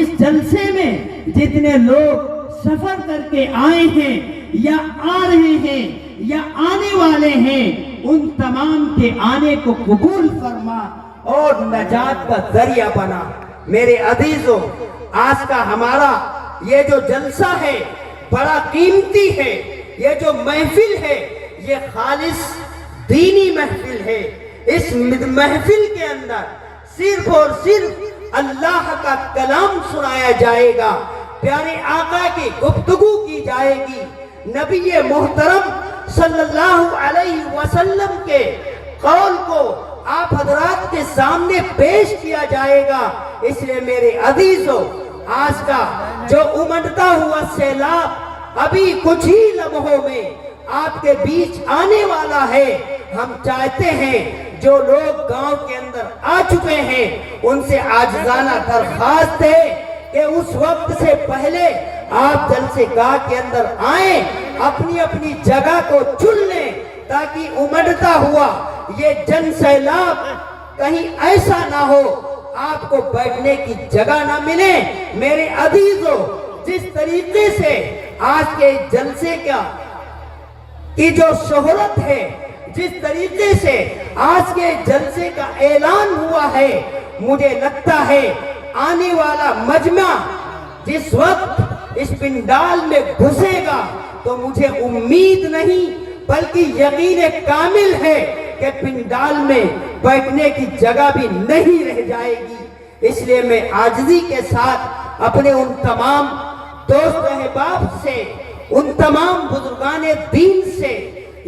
اس جلسے میں جتنے لوگ سفر کر کے آئے ہیں یا آ رہے ہیں یا آنے والے ہیں ان تمام کے آنے کو قبول فرما اور نجات کا ذریعہ بنا۔ میرے عزیزوں، آج کا ہمارا یہ جو جلسہ ہے بڑا قیمتی ہے، یہ جو محفل ہے یہ خالص دینی محفل ہے۔ اس محفل کے اندر صرف اور صرف اللہ کا کلام سنایا جائے گا، پیارے آقا کی گفتگو کی جائے گی، نبی محترم صلی اللہ علیہ وسلم کے قول کو آپ حضرات کے سامنے پیش کیا جائے گا۔ اس لیے میرے عزیزوں، آج کا جو امڑتا ہوا سیلاب ابھی کچھ ہی لمحوں میں آپ کے بیچ آنے والا ہے، ہم چاہتے ہیں جو لوگ گاؤں کے اندر آ چکے ہیں ان سے عاجزانہ درخواست ہے کہ اس وقت سے پہلے آپ جلسے گاہ کے اندر آئیں، اپنی اپنی جگہ کو چن لیں تاکہ امڑتا ہوا یہ جن سیلاب کہیں ایسا نہ ہو آپ کو بیٹھنے کی جگہ نہ ملے۔ میرے عزیزوں، جس طریقے سے آج کے جلسے کی جو شہرت ہے، جس طریقے سے آج کے جلسے کا اعلان ہوا ہے، مجھے لگتا ہے آنے والا مجمع جس وقت اس پنڈال میں گھسے گا تو مجھے امید نہیں بلکہ یقین کامل ہے کہ پنڈال میں بیٹھنے کی جگہ بھی نہیں رہ جائے گی۔ اس لیے میں عاجزی کے ساتھ اپنے ان تمام دوست احباب سے، ان تمام بزرگان دین سے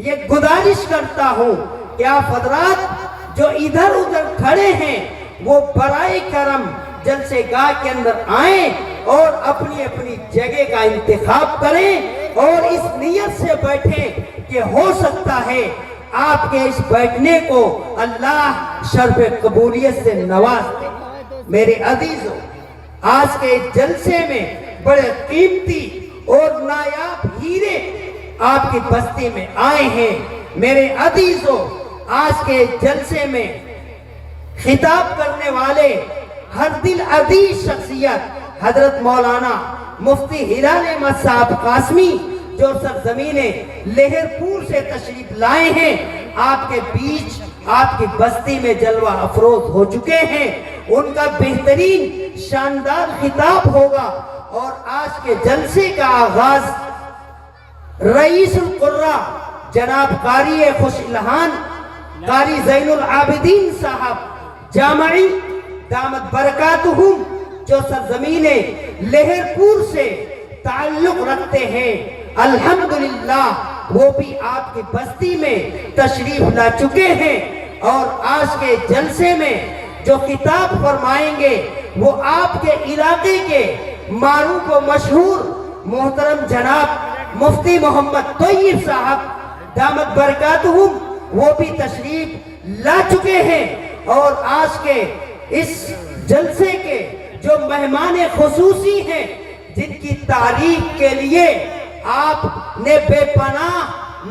یہ گزارش کرتا ہوں کہ آپ حضرات جو ادھر ادھر کھڑے ہیں وہ برائے کرم جلسے گاہ کے اندر آئیں اور اپنی اپنی جگہ کا انتخاب کریں اور اس نیت سے بیٹھیں کہ ہو سکتا ہے آپ کے اس بیٹھنے کو اللہ شرف قبولیت سے نواز دے۔ میرے عزیزوں، آج کے جلسے میں بڑے قیمتی اور نایاب ہیرے آپ کی بستی میں آئے ہیں۔ میرے عزیزوں، آج کے جلسے میں خطاب کرنے والے ہر دل عزیز شخصیت حضرت مولانا مفتی ہلال احمد صاحب قاسمی جو سرزمین لہر پور سے تشریف لائے ہیں، آپ کے بیچ آپ کی بستی میں جلوہ افروز ہو چکے ہیں۔ ان کا بہترین شاندار خطاب ہوگا اور آج کے جلسے کا آغاز رئیس القرہ جناب قاری خوش الہان قاری زین العابدین صاحب جامعی دامت برکاتہم جو سرزمین لہر پور سے تعلق رکھتے ہیں، الحمدللہ وہ بھی آپ کی بستی میں تشریف لا چکے ہیں اور آج کے جلسے میں جو خطاب فرمائیں گے وہ آپ کے علاقے کے معروف و مشہور محترم جناب مفتی محمد طیب صاحب دامت برکاتہم وہ بھی تشریف لا چکے ہیں اور آج کے اس جلسے کے جو مہمان خصوصی ہیں جن کی تعریف کے لیے آپ نے بے پناہ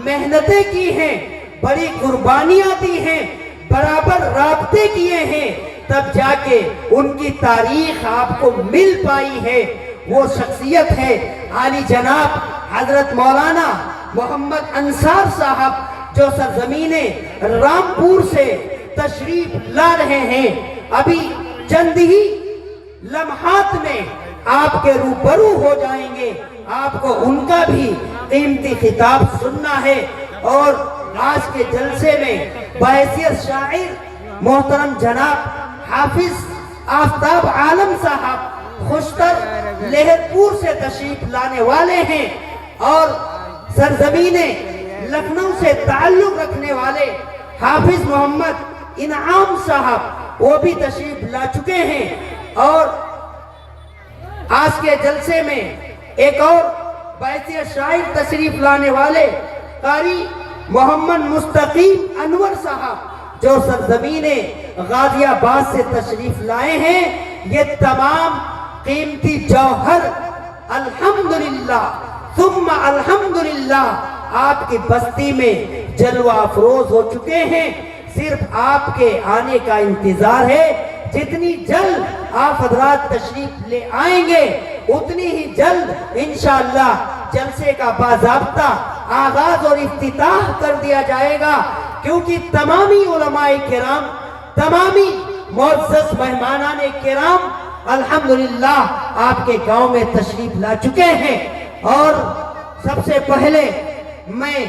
محنتیں کی ہیں، بڑی قربانیاں دی ہیں، برابر رابطے کیے ہیں، تب جا کے ان کی تاریخ آپ کو مل پائی ہے۔ وہ شخصیت ہے عالی جناب حضرت مولانا محمد انصار صاحب جو سرزمین رامپور سے تشریف لا رہے ہیں۔ ابھی چند ہی لمحات میں آپ کے روبرو ہو جائیں گے، آپ کو ان کا بھی قیمتی خطاب سننا ہے اور آج کے جلسے میں بحیثیت شاعر محترم جناب حافظ آفتاب عالم صاحب خوشتر لہر پور سے تشریف لانے والے ہیں اور سرزمین لکھنؤ سے تعلق رکھنے والے حافظ محمد انعام صاحب وہ بھی تشریف لا چکے ہیں اور آج کے جلسے میں ایک اور بحیثیت شاعر تشریف لانے والے قاری محمد مستقیم انور صاحب جو سرزمین غازی آباد سے تشریف لائے ہیں۔ یہ تمام قیمتی جوہر الحمدللہ ثم الحمدللہ آپ کی بستی میں جلوہ افروز ہو چکے ہیں، صرف آپ کے آنے کا انتظار ہے جتنی جلد آپ حضرات تشریف لے آئیں گے اتنی ہی جلد انشاءاللہ جلسے کا باضابطہ آغاز اور افتتاح کر دیا جائے گا، کیونکہ تمامی علماء کرام، تمامی معزز مہمانان کرام الحمدللہ آپ کے گاؤں میں تشریف لا چکے ہیں۔ اور سب سے پہلے میں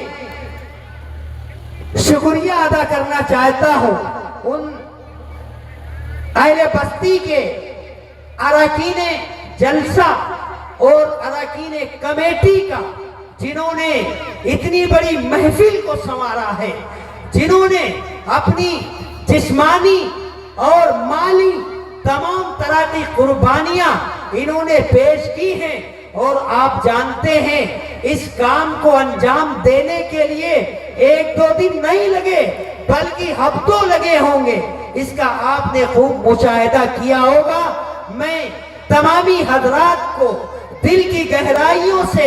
شکریہ ادا کرنا چاہتا ہوں ان اہل بستی کے اراکین جلسہ اور اراکین کمیٹی کا، جنہوں نے اتنی بڑی محفل کو سنوارا ہے، جنہوں نے اپنی جسمانی اور مالی تمام طرح کی قربانیاں انہوں نے پیش کی ہیں۔ اور آپ جانتے ہیں اس کام کو انجام دینے کے لیے ایک دو دن نہیں لگے بلکہ ہفتوں لگے ہوں گے، اس کا آپ نے خوب مشاہدہ کیا ہوگا۔ میں تمامی حضرات کو دل کی گہرائیوں سے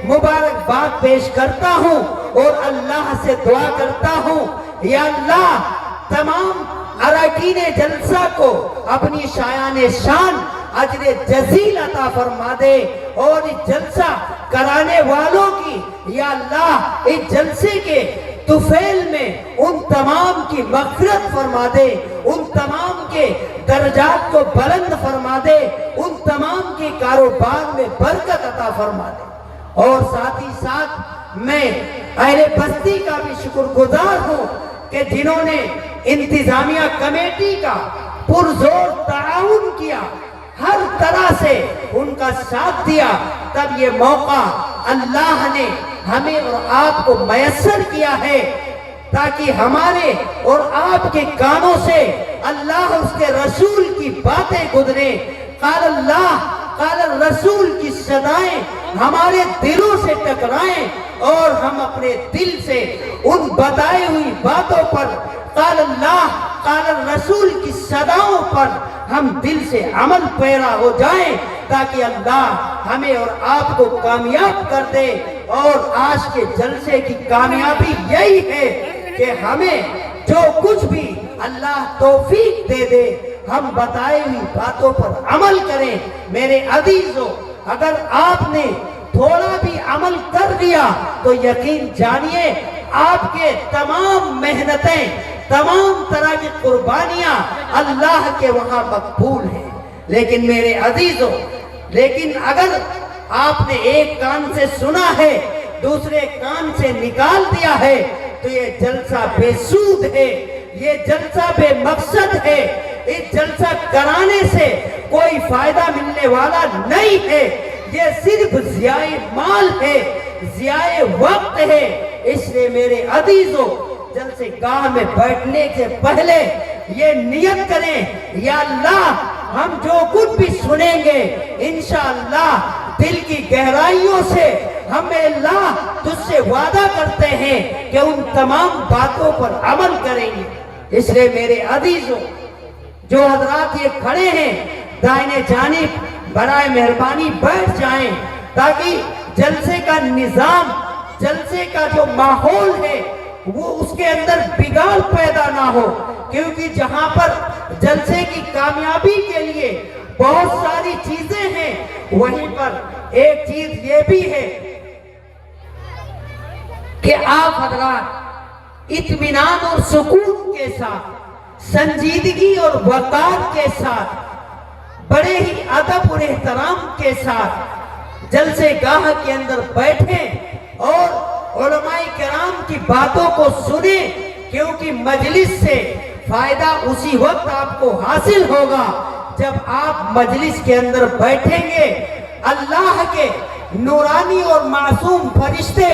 مبارکباد پیش کرتا ہوں اور اللہ سے دعا کرتا ہوں، یا اللہ تمام اراکین جلسہ کو اپنی شایان شان اجر جزیل عطا فرما دے، اور اس جلسہ کرانے والوں کی یا اللہ اس جلسے کے طفیل میں ان تمام کی مغفرت فرما دے، ان تمام کے درجات کو بلند فرما دے، ان تمام کے کاروبار میں برکت عطا فرما دے۔ اور ساتھ ہی ساتھ میں اہل بستی کا بھی شکر گزار ہوں کہ جنہوں نے انتظامیہ کمیٹی کا پرزور تعاون کیا، ہر طرح سے ان کا ساتھ دیا، تب یہ موقع اللہ نے ہمیں اور آپ کو میسر کیا ہے تاکہ ہمارے اور آپ کے کانوں سے اللہ اور اس کے رسول کی باتیں گزریں، قال اللہ قال الرسول کی صدائیں ہمارے دلوں سے ٹکرائیں، اور ہم اپنے دل سے ان بتائے ہوئی باتوں پر، قال اللہ قال الرسول کی صداؤں پر ہم دل سے عمل پیرا ہو جائیں، تاکہ اللہ ہمیں اور آپ کو کامیاب کر دے۔ اور آج کے جلسے کی کامیابی یہی ہے کہ ہمیں جو کچھ بھی اللہ توفیق دے دے، ہم بتائے ہوئی باتوں پر عمل کریں۔ میرے عزیزو، اگر آپ نے تھوڑا بھی عمل کر دیا تو یقین جانیے آپ کے تمام محنتیں، تمام طرح کی قربانیاں اللہ کے وہاں مقبول ہیں۔ لیکن میرے عزیزو، لیکن اگر آپ نے ایک کان سے سنا ہے دوسرے کان سے نکال دیا ہے تو یہ جلسہ بے سود ہے، یہ جلسہ بے مقصد ہے، اس جلسہ کرانے سے کوئی فائدہ ملنے والا نہیں ہے، یہ صرف ضیاء مال ہے، ضیاء وقت ہے۔ اس لیے میرے عزیزو، جلسے گاہ میں بیٹھنے سے پہلے یہ نیت کریں، یا اللہ ہم جو کچھ بھی سنیں گے انشاءاللہ دل کی گہرائیوں سے ہمیں اللہ تجھ سے وعدہ کرتے ہیں کہ ان تمام باتوں پر عمل کریں گے۔ اس لیے میرے عزیزو، جو حضرات یہ کھڑے ہیں دائیں جانب برائے مہربانی بیٹھ جائیں، تاکہ جلسے کا نظام، جلسے کا جو ماحول ہے وہ اس کے اندر بگاڑ پیدا نہ ہو، کیونکہ جہاں پر جلسے کی کامیابی کے لیے بہت ساری چیزیں ہیں، وہیں پر ایک چیز یہ بھی ہے کہ آپ حضرات اطمینان اور سکون کے ساتھ، سنجیدگی اور وقار کے ساتھ، بڑے ہی ادب اور احترام کے ساتھ جلسے گاہ کے اندر بیٹھیں اور علماء کرام کی باتوں کو سنیں، کیونکہ مجلس سے فائدہ اسی وقت آپ کو حاصل ہوگا جب آپ مجلس کے اندر بیٹھیں گے۔ اللہ کے نورانی اور معصوم فرشتے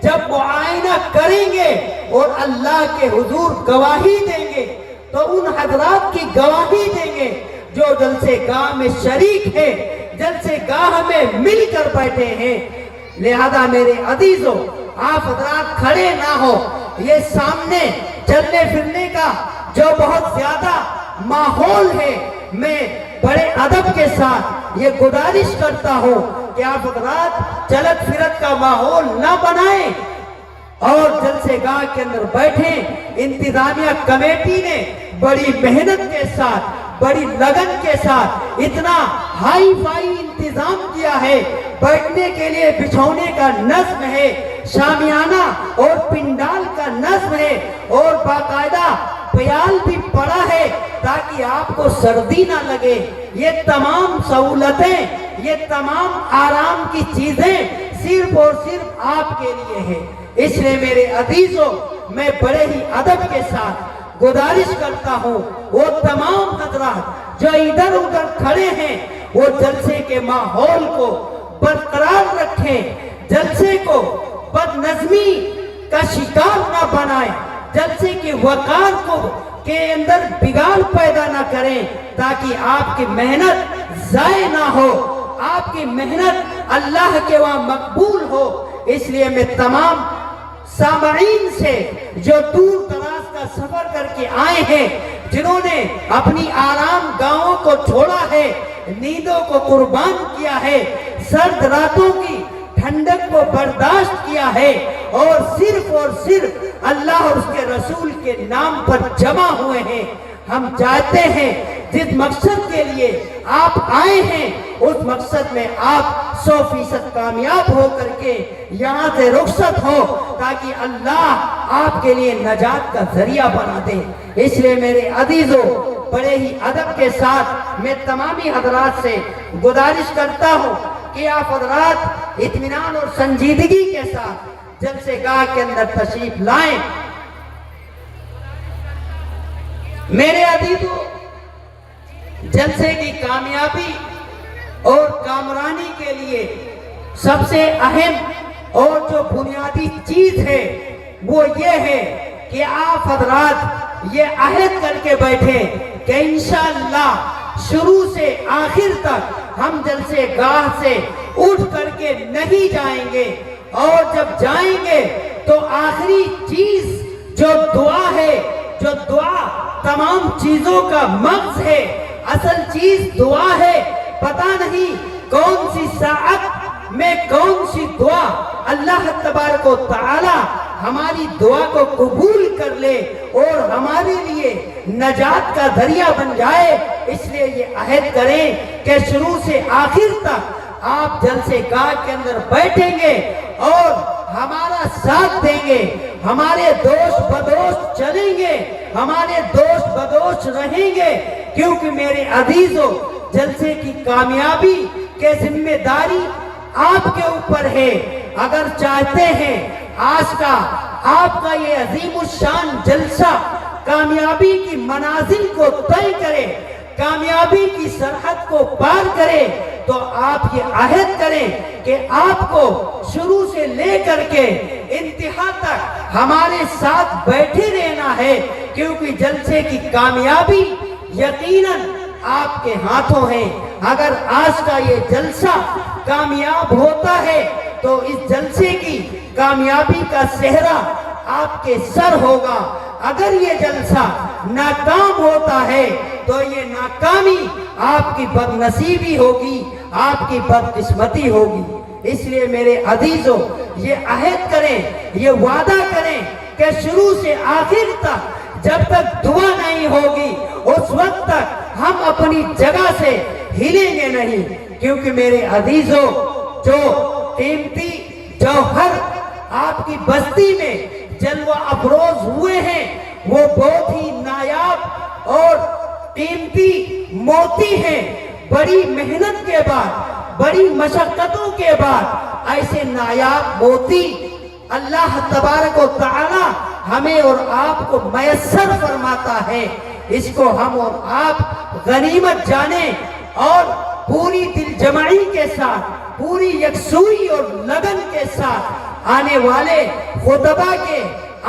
جب معائنہ کریں گے اور اللہ کے حضور گواہی دیں گے تو ان حضرات کی گواہی دیں گے جو جلسے گاہ میں شریک ہے، جلسے گاہ میں مل کر بیٹھے ہیں۔ لہذا میرے عزیزو، آپ حضرات کھڑے نہ ہو، یہ سامنے چلنے پھرنے کا جو بہت زیادہ ماحول ہے، میں بڑے ادب کے ساتھ یہ گزارش کرتا ہوں کہ آپ حضرات چلت پھرت کا ماحول نہ بنائیں اور جلسے گاہ کے اندر بیٹھیں۔ انتظامیہ کمیٹی نے بڑی محنت کے ساتھ بڑی لگن کے ساتھ اتنا ہائی فائی انتظام کیا ہے، بیٹھنے کے لیے بچھونے کا نظم ہے، شامیانہ اور پنڈال کا نظم ہے، اور باقاعدہ پیال بھی پڑا ہے تاکہ آپ کو سردی نہ لگے۔ یہ تمام سہولتیں، یہ تمام آرام کی چیزیں صرف اور صرف آپ کے لیے ہیں۔ اس لیے میرے عزیزوں، میں بڑے ہی ادب کے ساتھ گزارش کرتا ہوں وہ تمام حضرات جو ادھر ادھر کھڑے ہیں، وہ جلسے کے ماحول کو برقرار رکھیں، جلسے کو بد نظمی کا شکار نہ بنائیں، جلسے کی وقار کو کے اندر بگاڑ پیدا نہ کریں، تاکہ آپ کی محنت ضائع نہ ہو، آپ کی محنت اللہ کے وہاں مقبول ہو۔ اس لیے میں تمام سامعین سے جو دور دراز کا سفر کر کے آئے ہیں، جنہوں نے اپنی آرام گاہوں کو چھوڑا ہے، نیندوں کو قربان کیا ہے، سرد راتوں کی ٹھنڈک کو برداشت کیا ہے، اور صرف اللہ اور اس کے رسول کے نام پر جمع ہوئے ہیں، ہم چاہتے ہیں جس مقصد کے لیے آپ آئے ہیں اس مقصد میں آپ 100% کامیاب ہو کر کے یہاں سے رخصت ہو، تاکہ اللہ آپ کے لیے نجات کا ذریعہ بنا دے۔ اس لیے میرے عزیزوں، بڑے ہی ادب کے ساتھ میں تمامی حضرات سے گزارش کرتا ہوں کہ آپ حضرات اطمینان اور سنجیدگی کے ساتھ جلسے گاہ کے اندر تشریف لائیں۔ میرے عزیزوں، جلسے کی کامیابی اور کامرانی کے لیے سب سے اہم اور جو بنیادی چیز ہے وہ یہ ہے کہ آپ حضرات یہ عہد کر کے بیٹھے کہ انشاءاللہ شروع سے آخر تک ہم جلسے گاہ سے اٹھ کر کے نہیں جائیں گے، اور جب جائیں گے تو آخری چیز جو دعا ہے، جو دعا تمام چیزوں کا مغز ہے، اصل چیز دعا ہے۔ پتہ نہیں کون سی ساعت میں کون سی دعا اللہ تبارک و تعالی ہماری دعا کو قبول کر لے اور ہمارے لیے نجات کا ذریعہ بن جائے۔ اس لیے یہ عہد کریں کہ شروع سے آخر تک آپ جلسے گاہ کے اندر بیٹھیں گے اور ہمارا ساتھ دیں گے، ہمارے دوست بدوست چلیں گے، ہمارے دوست بدوست رہیں گے، کیونکہ میرے عزیزوں، جلسے کی کامیابی کے ذمہ داری آپ کے اوپر ہے۔ اگر چاہتے ہیں آج کا آپ کا یہ عظیم الشان جلسہ کامیابی کی منازل کو طے کرے، کامیابی کی سرحد کو پار کرے، تو آپ یہ عہد کریں کہ آپ کو شروع سے لے کر کے انتہا تک ہمارے ساتھ بیٹھے رہنا ہے، کیونکہ جلسے کی کامیابی یقیناً آپ کے ہاتھوں ہے۔ اگر آج کا یہ جلسہ کامیاب ہوتا ہے تو اس جلسے کی کامیابی کا صحرا آپ کے سر ہوگا، اگر یہ جلسہ ناکام ہوتا ہے تو یہ ناکامی آپ کی بد نصیبی ہوگی، آپ کی بدقسمتی ہوگی۔ اس لیے میرے عزیزوں، یہ عہد کریں، یہ وعدہ کریں کہ شروع سے آخر تک جب تک دعا نہیں ہوگی اس وقت تک ہم اپنی جگہ سے ہلیں گے نہیں، کیونکہ میرے عزیزوں، جو قیمتی جوہر آپ کی بستی میں جلوہ افروز ہوئے ہیں وہ بہت ہی نایاب اور قیمتی موتی ہیں۔ بڑی محنت کے بعد، بڑی مشقتوں کے بعد ایسے نایاب موتی اللہ تبارک و تعالی ہمیں اور آپ کو میسر فرماتا ہے۔ اس کو ہم اور آپ غنیمت جانیں اور پوری دل جمعی کے ساتھ، پوری یکسوئی اور لگن کے ساتھ آنے والے خطبہ کے،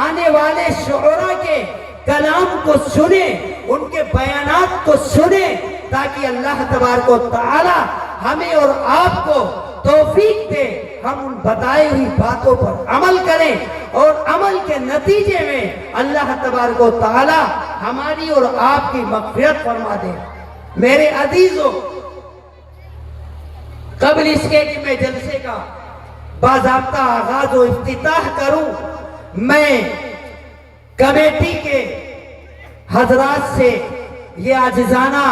آنے والے شعراء کے کلام کو سنیں، ان کے بیانات کو سنیں، تاکہ اللہ تبارک و تعالی ہمیں اور آپ کو توفیق دے ہم ان بتائی ہوئی باتوں پر عمل کریں، اور عمل کے نتیجے میں اللہ تبارک و تعالی ہماری اور آپ کی مغفرت فرما دے۔ میرے عزیزوں، قبل اس کے کہ میں جلسے کا باضابطہ آغاز و افتتاح کروں، میں کمیٹی کے حضرات سے یہ عاجزانہ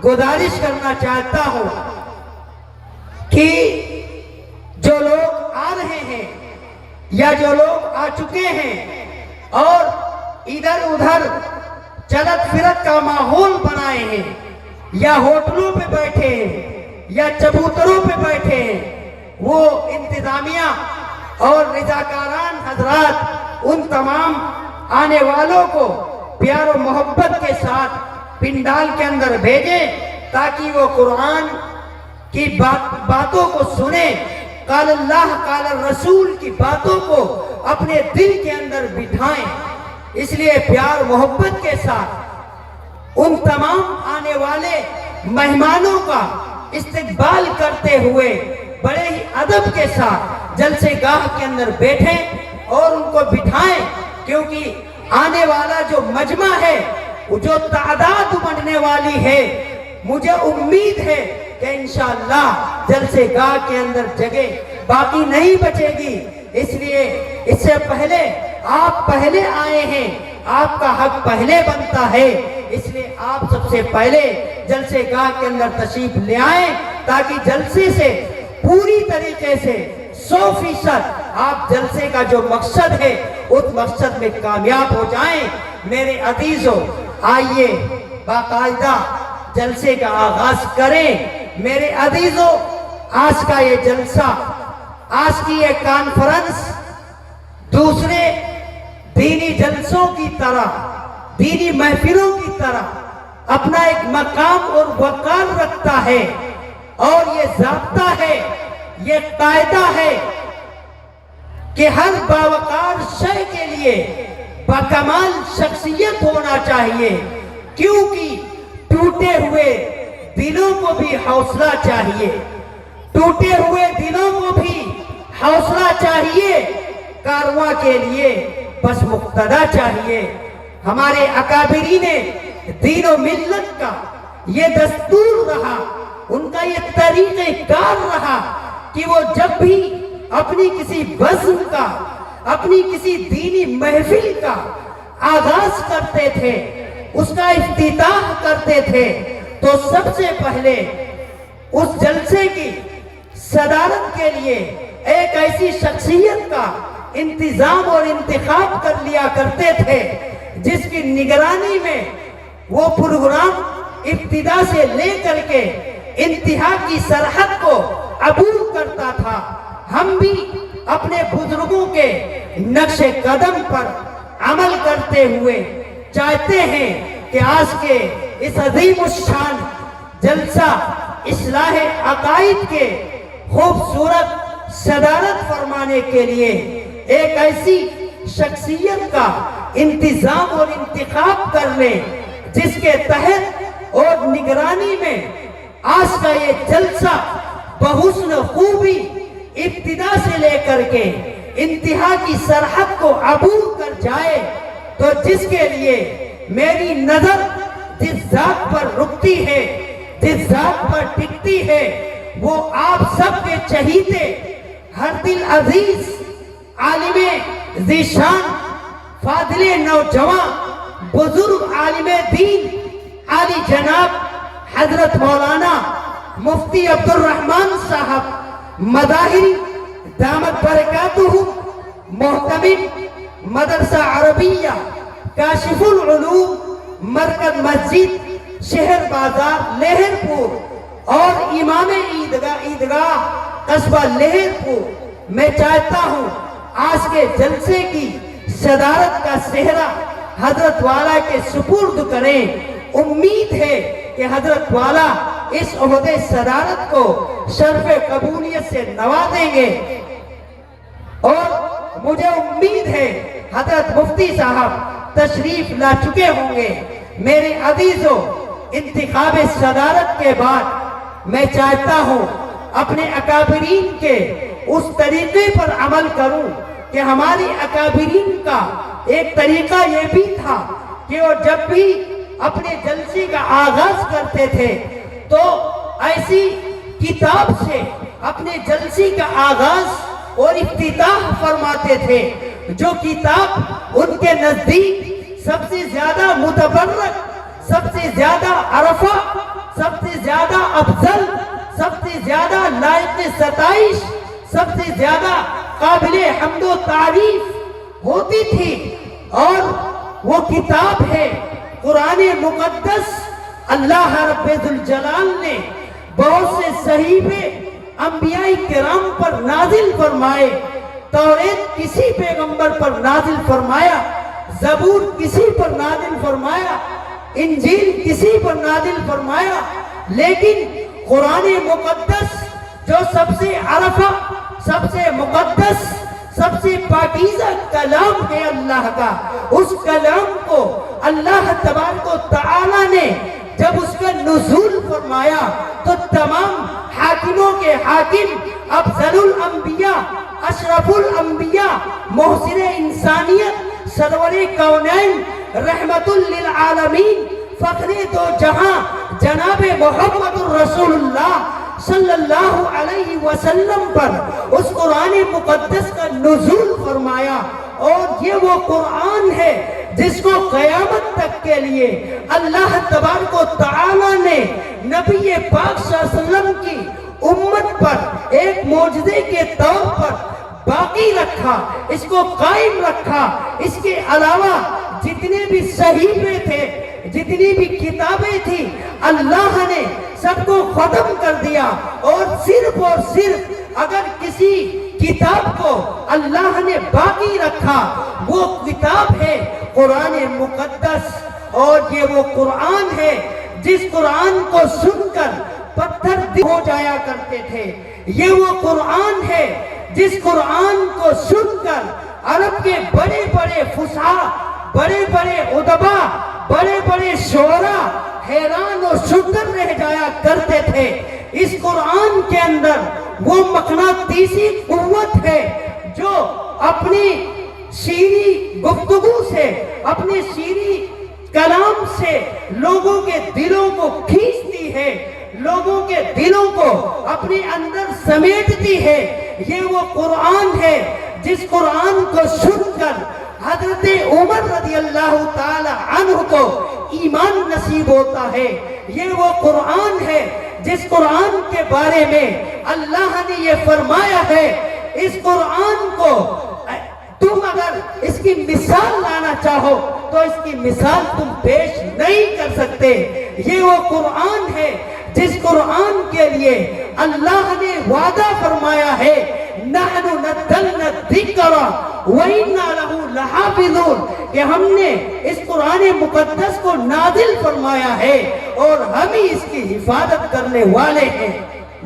گزارش کرنا چاہتا ہوں کہ جو لوگ آ رہے ہیں یا جو لوگ آ چکے ہیں اور ادھر ادھر چلت فرت کا ماحول بنائے ہیں یا ہوٹلوں پہ بیٹھے ہیں یا چبوتروں پہ بیٹھے ہیں، وہ انتظامیہ اور رضاکاران حضرات ان تمام آنے والوں کو پیار و محبت کے ساتھ پنڈال کے اندر بھیجیں تاکہ وہ قرآن کی باتوں کو سنیں، قال اللہ قال الرسول کی باتوں کو اپنے دل کے اندر بٹھائیں۔ اس لیے پیار محبت کے ساتھ ان تمام آنے والے مہمانوں کا استقبال کرتے ہوئے بڑے ہی ادب کے ساتھ جلسے گاہ کے اندر بیٹھیں اور ان کو بٹھائیں، کیونکہ آنے والا جو مجمع ہے، جو تعداد بڑھنے والی ہے، مجھے امید ہے کہ انشاءاللہ جلسے گاہ کے اندر جگہ باقی نہیں بچے گی۔ اس لیے اس سے پہلے آپ پہلے آئے ہیں، آپ کا حق پہلے بنتا ہے، اس لیے آپ سب سے پہلے جلسے گاہ کے اندر تشریف لے آئیں تاکہ جلسے سے پوری طریقے سے 100% آپ جلسے کا جو مقصد ہے اس مقصد میں کامیاب ہو جائیں۔ میرے عزیزوں، آئیے باقاعدہ جلسے کا آغاز کریں۔ میرے عزیزوں، آج کا یہ جلسہ، آج کی یہ کانفرنس دوسرے دینی جلسوں کی طرح، دینی محفلوں کی طرح اپنا ایک مقام اور وقار رکھتا ہے، اور یہ ضابطہ ہے، یہ قاعدہ ہے کہ ہر باوقار شے کے لیے باکمال شخصیت ہونا چاہیے، کیونکہ ٹوٹے ہوئے دلوں کو بھی حوصلہ چاہیے، ٹوٹے ہوئے دلوں کو بھی حوصلہ چاہیے، کارواں کے لیے بس مقتدا چاہیے۔ ہمارے اکابرین دین و ملت کا یہ دستور رہا، ان کا یہ طریقہ کار رہا کہ وہ جب بھی اپنی کسی بزم کا، اپنی کسی دینی محفل کا آغاز کرتے تھے، اس کا افتتاح کرتے تھے، تو سب سے پہلے اس جلسے کی صدارت کے لیے ایک ایسی شخصیت کا انتظام اور انتخاب کر لیا کرتے تھے جس کی نگرانی میں وہ پروگرام ابتدا سے لے کر کے انتہا کی سرحد کو عبور کرتا تھا۔ ہم بھی اپنے بزرگوں کے نقش قدم پر عمل کرتے ہوئے چاہتے ہیں کہ آج کے اس عظیم الشان جلسہ اصلاح عقائد کے خوبصورت صدارت فرمانے کے لیے ایک ایسی شخصیت کا انتظام اور انتخاب کر لیں جس کے تحت اور نگرانی میں آج کا یہ جلسہ بحسن خوبی ابتدا سے لے کر کے انتہا کی سرحد کو عبور کر جائے۔ تو جس کے لیے میری نظر جس ذات پر رکتی ہے، جس ذات پر ٹکتی ہے، وہ آپ سب کے چہیتے ہر دل عزیز عالم ذیشان، فاضل نوجوان، بزرگ عالم دین، عالی جناب حضرت مولانا مفتی عبد الرحمن صاحب مظاہری دامت برکاتہ، محتمم مدرسہ عربیہ کاشف العلوم مرکز مسجد شہر بازار لہر پور اور امام عیدگاہ قصبہ لہر پور، میں چاہتا ہوں آج کے جلسے کی صدارت کا صحرا حضرت والا کے سپرد کریں۔ امید ہے کہ حضرت والا اس عہدے صدارت کو شرف قبولیت سے نوازیں گے، اور مجھے امید ہے حضرت مفتی صاحب تشریف لا چکے ہوں گے۔ میرے عزیزوں، انتخاب صدارت کے بعد میں چاہتا ہوں اپنے اکابرین کے اس طریقے پر عمل کروں کہ ہماری اکابرین کا ایک طریقہ یہ بھی تھا کہ وہ جب بھی اپنے جلسے کا آغاز کرتے تھے تو ایسی کتاب سے اپنے جلسے کا آغاز اور افتتاح فرماتے تھے جو کتاب ان کے نزدیک سب سے زیادہ متبرک، سب سے زیادہ عرفہ، سب سے زیادہ افضل، سب سے زیادہ لائق ستائش، سب سے زیادہ قابل حمد و تعریف ہوتی تھی، اور وہ کتاب ہے قرآن مقدس۔ اللہ رب ذوالجلال نے بہت سے صحیفے انبیاء کرام پر نازل فرمائے۔ توریت کسی پیغمبر پر نازل فرمایا، زبور کسی پر نازل فرمایا، انجیل کسی پر نازل فرمایا، لیکن قرآن مقدس جو سب سے عرفہ، سب سے مقدس، سب سے پاکیزہ کلام ہے اللہ کا، اس کلام کو اللہ تبارک و تعالی نے جب اس کا نزول فرمایا تو تمام حاکموں کے حاکم، افضل الانبیاء، اشرف الانبیاء، محسن انسانیت، سرور کونین، رحمت للعالمین، فخر دو جہاں جناب محمد الرسول اللہ صلی اللہ علیہ وسلم پر اس قرآن مقدس کا نزول فرمایا۔ اور یہ وہ قرآن ہے جس کو قیامت تک کے لیے اللہ تبارک و تعالی نے نبی پاک صلی اللہ علیہ وسلم کی امت پر ایک معجزے کے طور پر باقی رکھا، اس کو قائم رکھا۔ اس کے علاوہ جتنے بھی صحیفے تھے، جتنی بھی کتابیں تھیں، اللہ نے سب کو ختم کر دیا، اور صرف اگر کسی کتاب کو اللہ نے باقی رکھا، وہ کتاب ہے قرآن مقدس۔ اور یہ وہ قرآن ہے جس قرآن کو سن کر پتھر ہو جایا کرتے تھے، یہ وہ قرآن ہے جس قرآن کو سن کر عرب کے بڑے بڑے فصحاء، بڑے بڑے ادبا، بڑے بڑے شعراء حیران و شدر رہ جایا کرتے تھے۔ اس قرآن کے اندر وہ مقناطیسی قوت ہے جو اپنی شیریں گفتگو سے، اپنے شیریں کلام سے لوگوں کے دلوں کو کھینچتی ہے، لوگوں کے دلوں کو اپنے اندر سمیٹتی ہے۔ یہ وہ قرآن ہے جس قرآن کو سن کر حضرت عمر رضی اللہ تعالی عنہ کو ایمان نصیب ہوتا ہے۔ یہ وہ قرآن ہے جس قرآن کے بارے میں اللہ نے یہ فرمایا ہے، اس قرآن کو تم اگر اس کی مثال لانا چاہو تو اس کی مثال تم پیش نہیں کر سکتے۔ یہ وہ قرآن ہے جس قرآن کے لیے اللہ نے وعدہ فرمایا ہے، نحن نزلنا الذکر وَإِنَّا لَهُ لَحَافِظُونَ، کہ ہم نے اس قرآن مقدس کو نازل فرمایا ہے اور ہم ہی اس کی حفاظت کرنے والے ہیں۔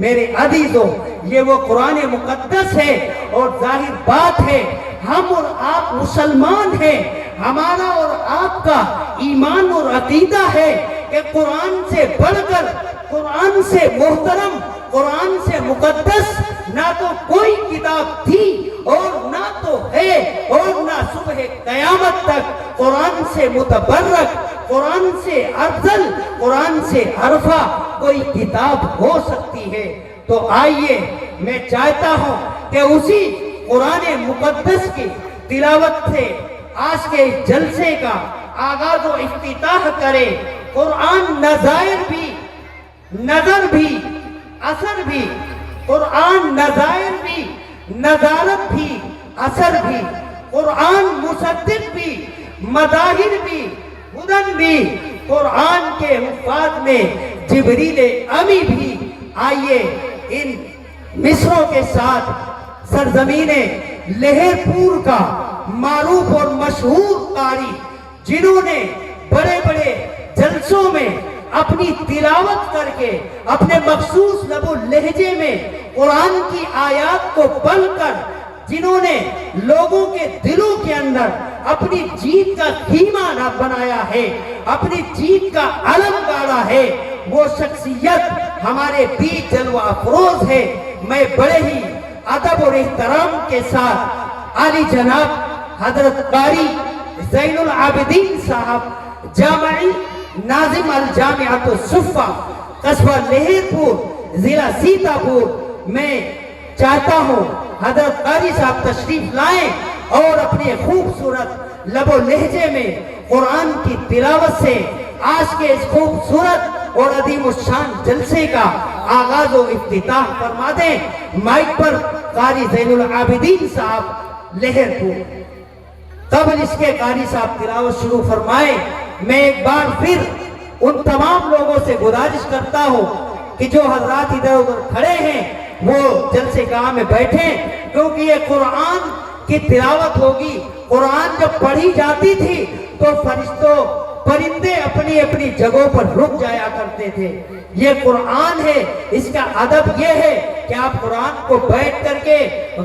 میرے عزیزو، یہ وہ قرآن مقدس ہے، اور ظاہر بات ہے ہم اور آپ مسلمان ہیں، ہمارا اور آپ کا ایمان اور عقیدہ ہے کہ قرآن سے بڑھ کر، قرآن سے محترم، قرآن سے مقدس نہ تو کوئی کتاب تھی اور نہ تو ہے، اور نہ صبح قیامت تک قرآن سے متبرک، قرآن سے افضل، قرآن سے عرفہ کوئی کتاب ہو سکتی ہے۔ تو آئیے، میں چاہتا ہوں کہ اسی قرآن مقدس کی تلاوت سے آج کے جلسے کا آغاز و افتتاح کرے۔ قرآن نظائر بھی، نظر بھی، اثر بھی، قرآن نظائر بھی، نظارت بھی، اثر بھی، قرآن مصدق بھی، مظاہر بھی، ہدن بھی، قرآن کے حفاظ میں جبریل امی بھی۔ آئیے ان مصروں کے ساتھ سرزمین لہر پور کا معروف اور مشہور قاری، جنہوں نے بڑے بڑے جلسوں میں اپنی تلاوت کر کے اپنے مخصوص لب و لہجے میں قرآن کی آیات کو پڑھ کر، جنہوں نے لوگوں کے دلوں کے اندر اپنی جیت کا خیمہ نہ بنایا ہے، اپنی جیت کا علم گاڑا ہے، وہ شخصیت ہمارے بیچ جلوہ افروز ہے۔ میں بڑے ہی ادب اور احترام کے ساتھ عالی جناب حضرت قاری زین العابدین صاحب، جامعی ناظم الجامعۃ الصفہ، قصبہ لہر پور، ضلع سیتا پور، میں چاہتا ہوں حضرت قاری صاحب تشریف لائیں اور اپنے خوبصورت لب و لہجے میں قرآن کی تلاوت سے آج کے اس خوبصورت اور عظیم الشان جلسے کا آغاز و افتتاح فرما دیں۔ مائک پر قاری زین العابدین صاحب لہر کو قبل اس کے قاری صاحب تلاوت شروع فرمائے، میں ایک بار پھر ان تمام لوگوں سے گزارش کرتا ہوں کہ جو حضرات ادھر ادھر کھڑے ہیں وہ جلسے گاہ میں بیٹھیں، کیونکہ یہ قرآن کی تلاوت ہوگی۔ قرآن جب پڑھی جاتی تھی تو فرشتوں پرندے اپنی اپنی جگہوں پر رک جایا کرتے تھے۔ یہ قرآن ہے، اس کا ادب یہ ہے کہ آپ قرآن کو بیٹھ کر کے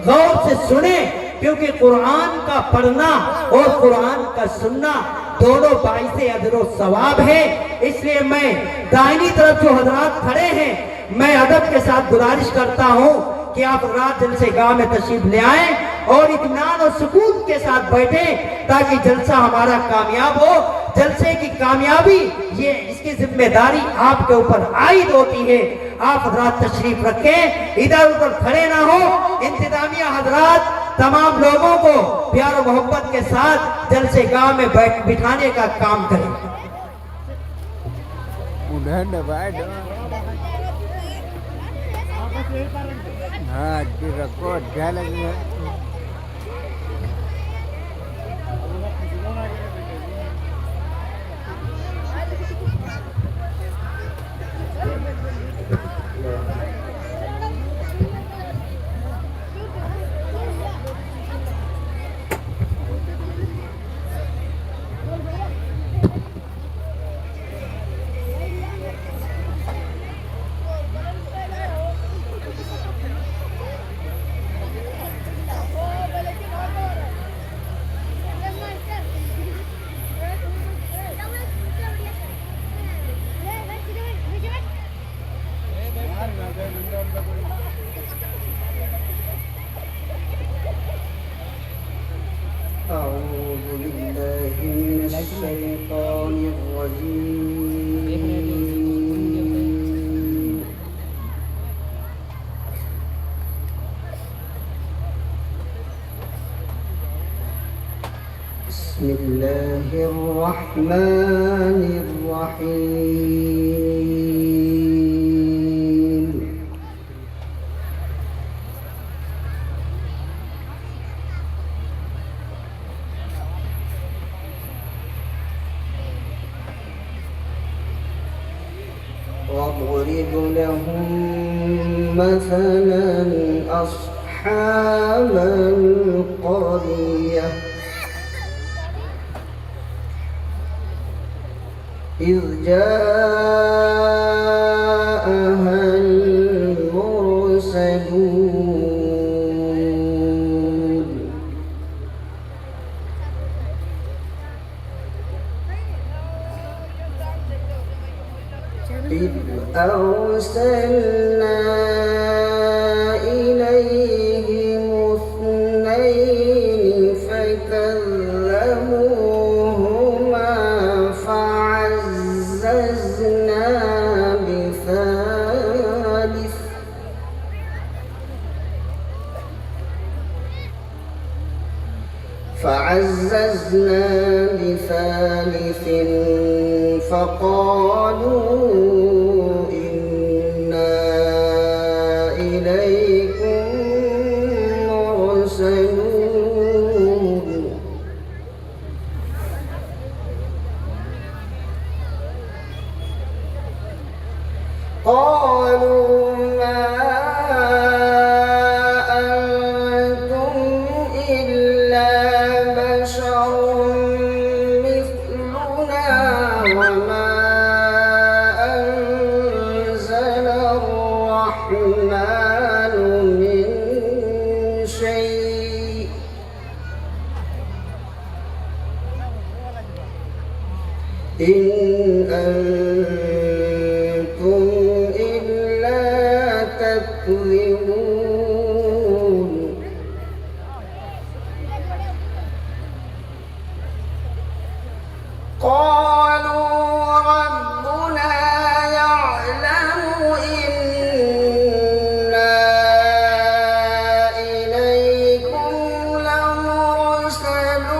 غور سے سنیں، کیونکہ قرآن کا پڑھنا اور قرآن کا سننا دونوں باعث اجر و ثواب ہے۔ اس لیے میں دائنی طرف جو حضرات کھڑے ہیں، میں ادب کے ساتھ گزارش کرتا ہوں کہ آپ رات جلسے گاہ میں تشریف لے آئیں اور اطمینان اور سکون کے ساتھ بیٹھیں تاکہ جلسہ ہمارا کامیاب ہو۔ جلسے کی کامیابی یہ اس کی ذمہ داری آپ کے اوپر عائد ہوتی ہے۔ آپ حضرات تشریف رکھیں، ادھر ادھر کھڑے نہ ہو۔ انتظامیہ حضرات تمام لوگوں کو پیار و محبت کے ساتھ جلسے گاہ میں بٹھانے کا کام کریں۔ ہاں ریکارڈ کیا لگے گا؟ أعوذ بالله من الشيطان الرجيم بسم الله الرحمن الرحيم واضرب لهم مثلا أصحاب القرية إذ جاءها المرسلون إذ أرسلنا إليهم اثنين فكذبوهما فعززنا بثالث فقالوا إنا إليكم مرسلون قالوا ما أنتم إلا بشر مثلنا وما أنزل الرحمن من شيء إن أنتم إلا تكذبون قالوا ربنا يعلم إنا إليكم لمرسلون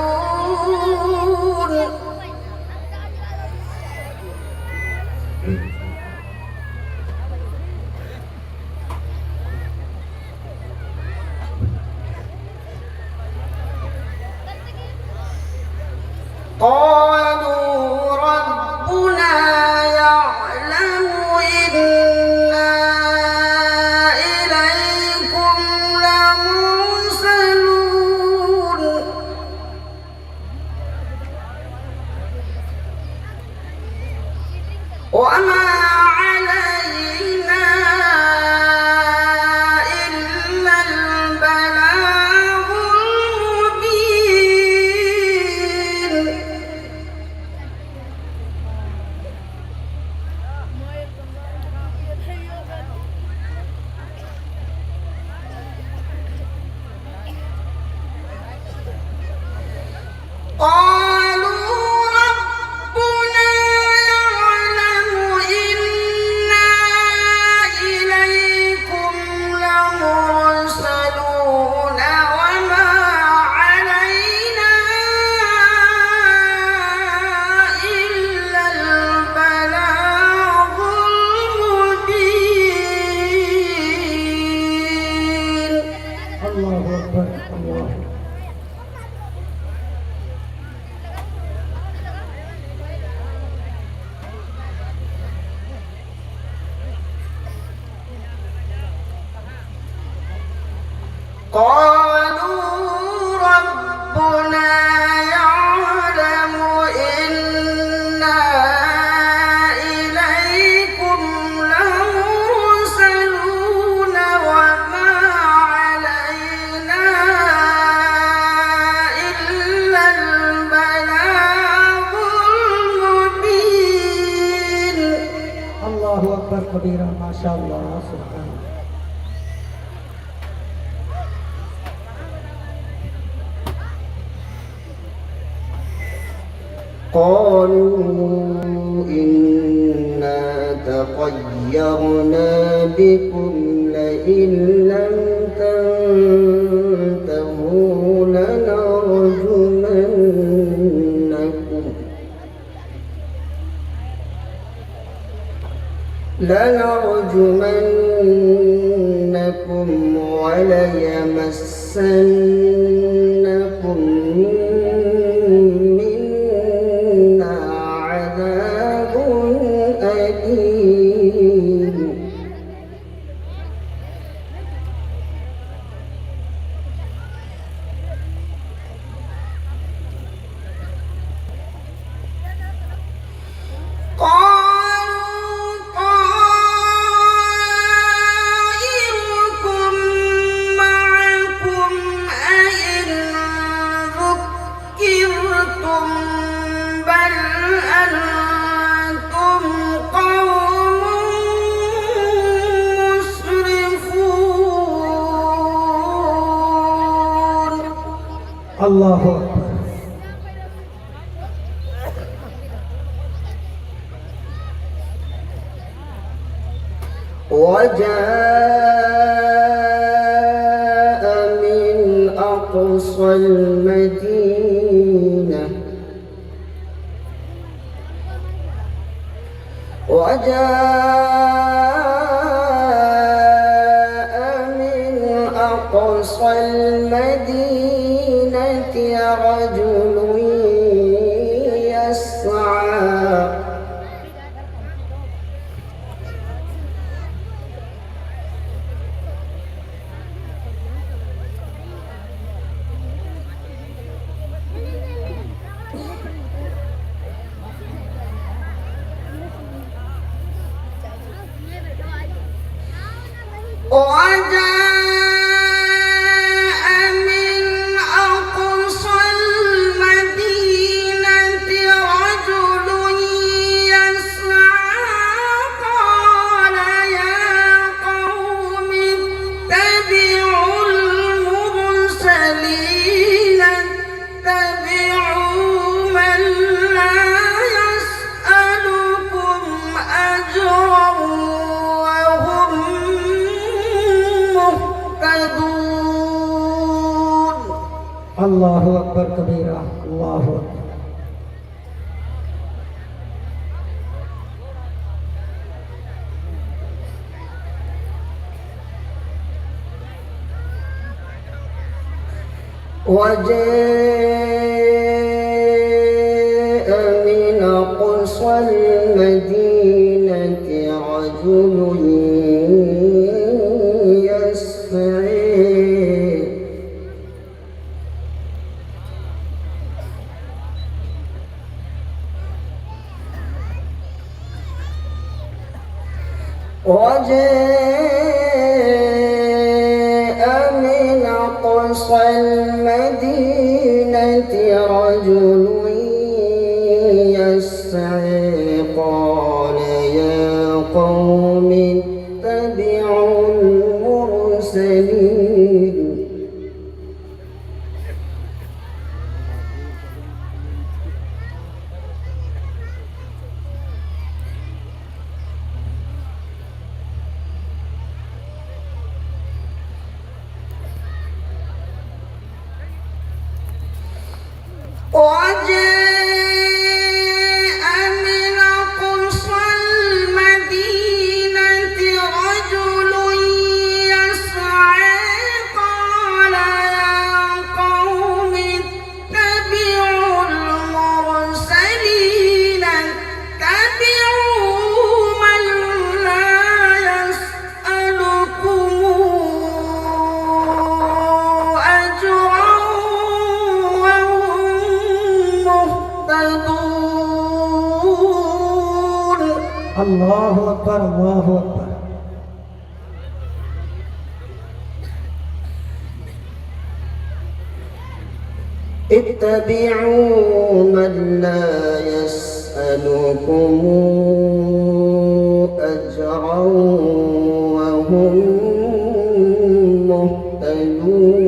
قالوا ربنا يعلم إنا إليكم لمرسلون وما علينا إلا البلاغ المبين. الله أكبر كبيرا ما شاء الله سبحان الله. قالوا إنا تطيرنا بكم لئن لم تنتهوا لنرجمنكم وليمسنكم منا عذاب أليم. الله أكبر. وجاء من أقصى المدينة رجل يسعى الله أكبر كبيرا. الله أكبر. وجاء من أقصى المدينة رجل يسعى قال يا قوم اللہ اکبر اللہ اکبر. اتبعوا من لا يسألكم أجرا وهم مهتدون.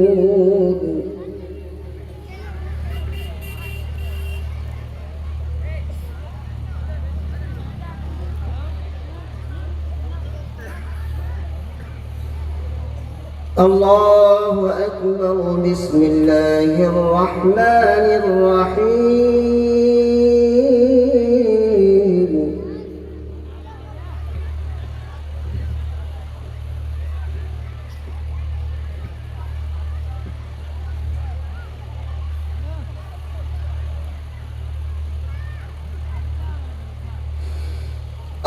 الله أكبر. بسم الله الرحمن الرحيم.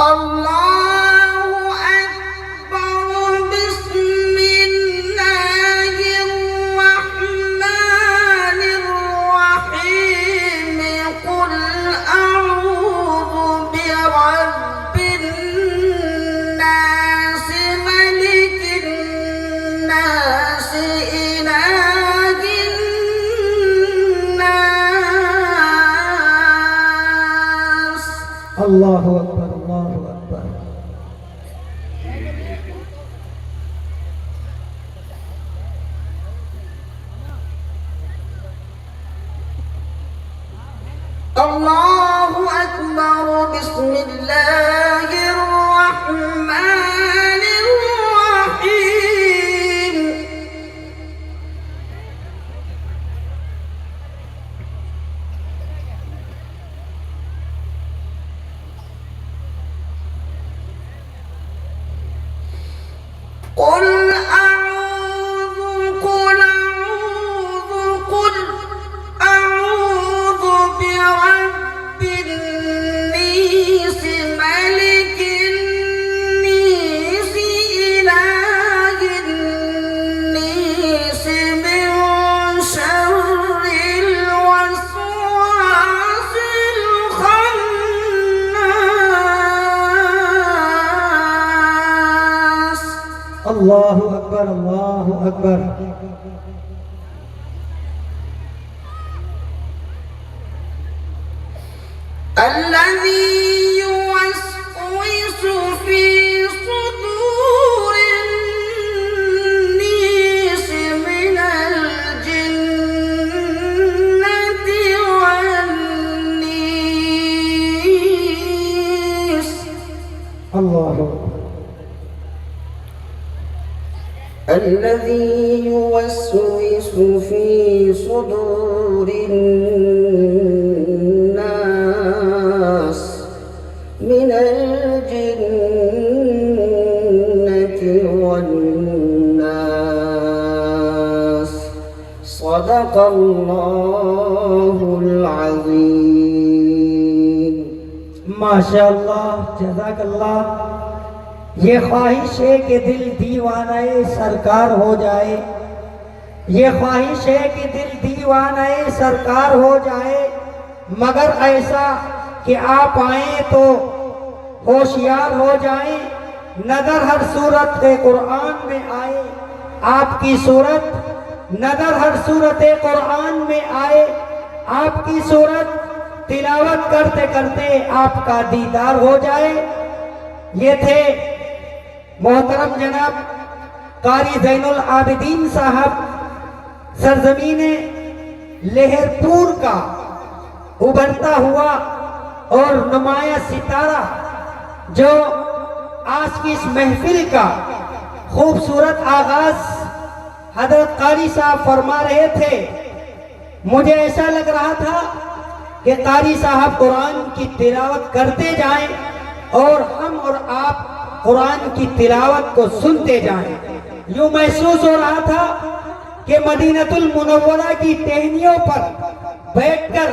الله أكبر. بسم الله الرحمن الرحيم. قل أعوذ برب الناس ملك الناس إله الناس. اللہ اکبر اللہ اکبر. الله أكبر. بسم الله الرحمن الرحيم. قل أعوذ برب الناس ملك الناس إله الناس من شر الوسواس الخناس. اللہ اکبر اللہ اکبر. الذي يوسوس في صدور الناس من الجنة والناس. اللہ اکبر. الذي يوسوس في صدور الناس من الجنة والناس. صدق الله العظيم. ماشاء اللہ جزاک اللہ. یہ خواہش ہے کہ دل دیوانہ سرکار ہو جائے. یہ خواہش ہے کہ دل دیوانہ سرکار ہو جائے، مگر ایسا کہ آپ آئیں تو ہوشیار ہو جائیں. نظر ہر صورت قرآن میں آئے آپ کی صورت، نظر ہر صورت قرآن میں آئے آپ کی صورت، تلاوت کرتے کرتے آپ کا دیدار ہو جائے. یہ تھے محترم جناب قاری زین العابدین صاحب، سرزمین لہر پور کا ابھرتا ہوا اور نمایاں ستارہ، جو آج کی اس محفل کا خوبصورت آغاز حضرت قاری صاحب فرما رہے تھے. مجھے ایسا لگ رہا تھا کہ قاری صاحب قرآن کی تلاوت کرتے جائیں اور ہم اور آپ قرآن کی تلاوت کو سنتے جائیں. یوں محسوس ہو رہا تھا کہ مدینہ المنورہ کی ٹہنیوں پر بیٹھ کر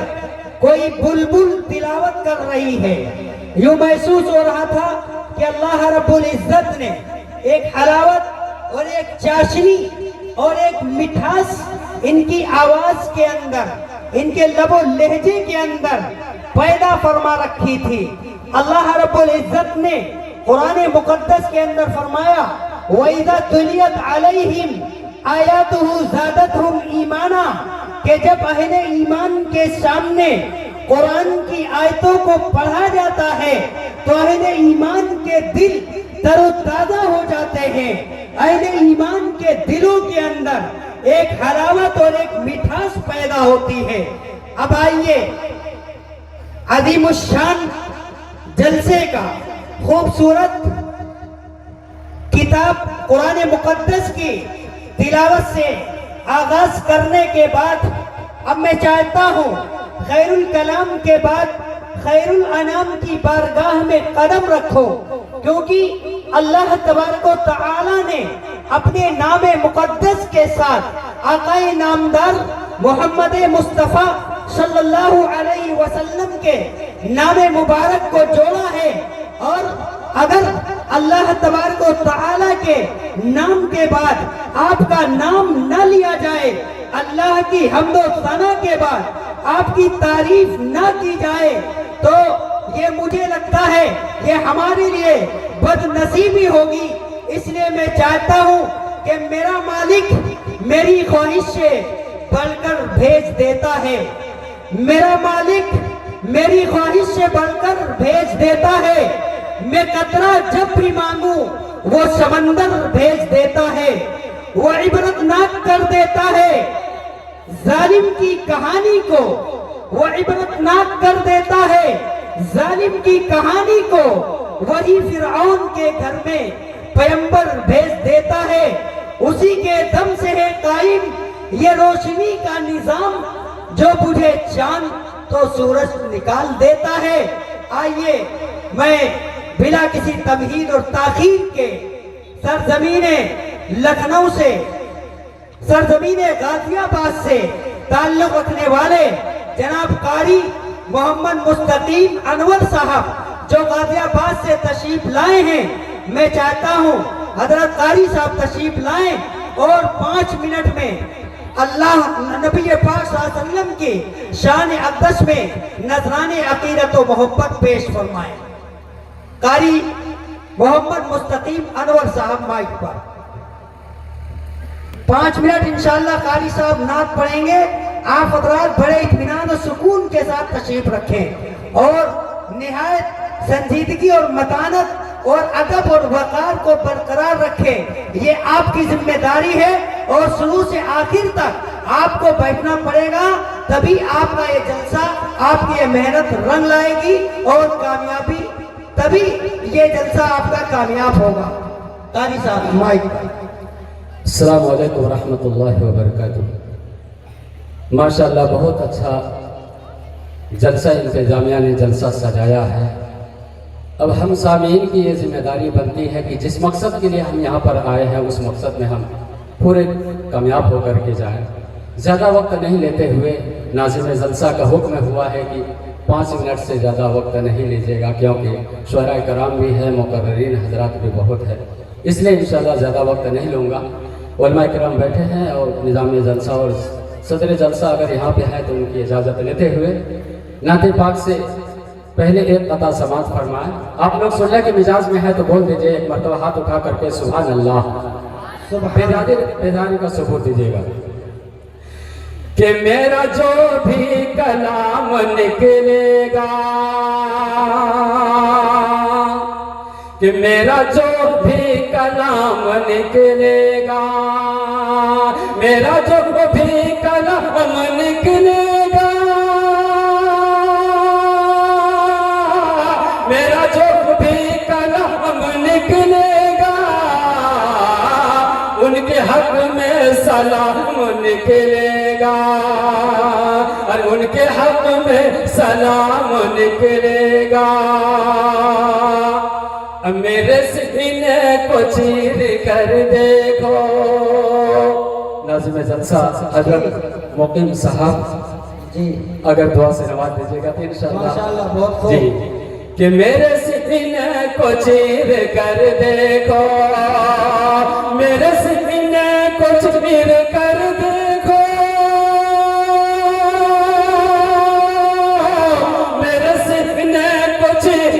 کوئی بلبل تلاوت کر رہی ہے. یوں محسوس ہو رہا تھا کہ اللہ رب العزت نے ایک حلاوت اور ایک چاشنی اور ایک مٹھاس ان کی آواز کے اندر، ان کے لب و لہجے کے اندر پیدا فرما رکھی تھی. اللہ رب العزت نے قرآن مقدس کے اندر فرمایا وَإِذَا تُلِيَتْ عَلَيْهِمْ آیَاتُهُ زَادَتْهُمْ ایمانا کہ جب اہل ایمان کے سامنے قرآن کی آیتوں کو پڑھا جاتا ہے تو اہل ایمان کے دل تر و تازہ ہو جاتے ہیں، اہل ایمان کے دلوں کے اندر ایک حلاوت اور ایک مٹھاس پیدا ہوتی ہے۔ اب آئیے عظیم الشان جلسے کا خوبصورت کتاب قرآن مقدس کی تلاوت سے آغاز کرنے کے بعد اب میں چاہتا ہوں خیر الکلام کے بعد خیر الانام کی بارگاہ میں قدم رکھو، کیونکہ اللہ تبارک و تعالی نے اپنے نام مقدس کے ساتھ آقا نامدار محمد مصطفیٰ صلی اللہ علیہ وسلم کے نام مبارک کو جوڑا ہے، اور اگر اللہ تبارک و تعالی کے نام کے بعد آپ کا نام نہ لیا جائے، اللہ کی حمد و ثنا کے بعد آپ کی تعریف نہ کی جائے، تو یہ مجھے لگتا ہے یہ ہمارے لیے بد نصیبی ہوگی۔ اس لیے میں چاہتا ہوں کہ میرا مالک میری خواہش سے بڑھ کر بھیج دیتا ہے، میرا مالک میری خواہش سے بڑھ کر بھیج دیتا ہے، میں قطرہ جب بھی مانگوں وہ سمندر بھیج دیتا ہے، وہ عبرتناک کر دیتا ہے ظالم کی کہانی کو، وہ عبرتناک کر دیتا ہے ظالم کی کہانی کو، وہی فرعون کے گھر میں پیغمبر بھیج دیتا ہے، اسی کے دم سے ہے قائم یہ روشنی کا نظام، جو بجھے چاند تو سورج نکال دیتا ہے۔ آئیے میں بلا کسی تمہید اور تاخیر کے سرزمین لکھنؤ سے، سرزمین غازی آباد سے تعلق رکھنے والے جناب قاری محمد مستقیم انور صاحب جو غازی آباد سے تشریف لائے ہیں، میں چاہتا ہوں حضرت قاری صاحب تشریف لائیں اور 5 منٹ میں اللہ نبی پاک صلی اللہ علیہ وسلم کی شان اقدس میں نذران عقیدت و محبت پیش فرمائیں۔ قاری محمد مستقیم انور صاحب مائک پر 5 منٹ انشاءاللہ قاری صاحب نعت پڑھیں گے، آپ حضرات بڑے اطمینان و سکون کے ساتھ تشریف رکھیں اور نہایت سنجیدگی اور متانت اور ادب اور وقار کو برقرار رکھیں، یہ آپ کی ذمہ داری ہے، اور شروع سے آخر تک آپ کو بیٹھنا پڑے گا، تبھی آپ کا یہ جلسہ، آپ کی یہ محنت رنگ لائے گی اور کامیابی، تبھی یہ جلسہ آپ کا کامیاب ہوگا۔ قاری صاحب مائک۔ السلام علیکم ورحمۃ اللہ وبرکاتہ۔ ماشاءاللہ بہت اچھا جلسہ انتظامیہ نے جلسہ سجایا ہے۔ اب ہم سامعین کی یہ ذمہ داری بنتی ہے کہ جس مقصد کے لیے ہم یہاں پر آئے ہیں اس مقصد میں ہم پورے کامیاب ہو کر کے جائیں۔ زیادہ وقت نہیں لیتے ہوئے ناظم جلسہ کا حکم ہوا ہے کہ 5 منٹ سے زیادہ وقت نہیں لیجیے گا، کیونکہ شعراء کرام بھی ہے، مقررین حضرات بھی بہت ہے، اس لیے انشاءاللہ زیادہ وقت نہیں لوں گا۔ علماء کرام بیٹھے ہیں اور نظام جلسہ اور صدر جلسہ اگر یہاں پہ ہے تو ان کی اجازت لیتے ہوئے نعت پاک سے پہلے ایک قطع سماعت فرمائیں۔ آپ لوگ سننے کے مزاج میں ہے تو بول دیجئے ایک مرتبہ ہاتھ اٹھا کر کے سبحان اللہ، بیداری کا ثبوت دیجیے گا کہ میرا جو بھی کلام نکلے گا، کہ میرا جو بھی کلام نکلے گا، میرا جو بھی کلام نکلے گا، میرا جو بھی کلام نکلے گا، ان کے حق میں سلام نکلے گا، اور ان کے حق میں سلام نکلے گا۔ میرے سینے کو چیر کر دیکھو، ناظم جلسہ حضرت مقیم صاحب جی اگر دعا سے نواز دیجیے گا تو انشاءاللہ ماشاءاللہ بہت خوب۔ جی کہ میرے سینے کو چیر کر دیکھو، میرے سینے کو چیر کر دیکھو، میرے سینے کو چیر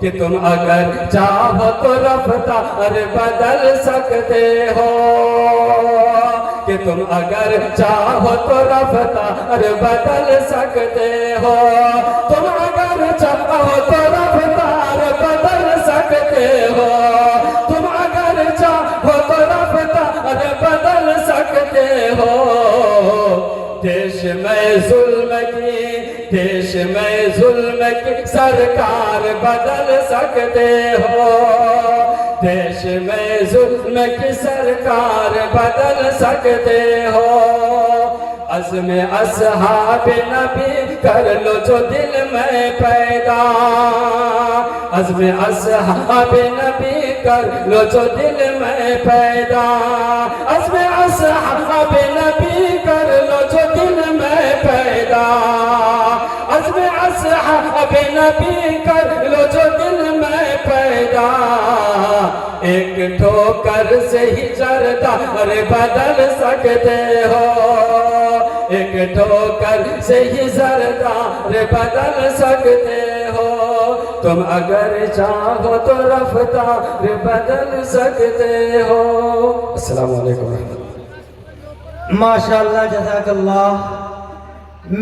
کہ تم اگر چاہو تو رفتار بدل سکتے ہو، کہ تم اگر چاہو تو رفتار بدل سکتے ہو، تم اگر چاہو تو رفتار بدل سکتے ہو، تم اگر چاہو تو رفتار بدل سکتے ہو، دیش میں ظلم کی سرکار بدل سکتے ہو، دیش میں ظلم کی سرکار بدل سکتے ہو، عزم اصحاب نبی کر لو جو دل میں پیدا، عزم اصحاب نبی کر لو جو دل میں پیدا، عزم اصحاب نبی کر لو جو دل میں پیدا، عزم اصحاب نبی کر لو جو دل میں پیدا، ایک ٹھوکر سے ہی زردار بدل سکتے ہو، ایک ٹھوکر سے ہی زردار بدل سکتے ہو، تم اگر چاہو تو رفتار بدل سکتے ہو۔ السلام علیکم ورحمۃ اللہ۔ ماشاءاللہ، جزاک اللہ۔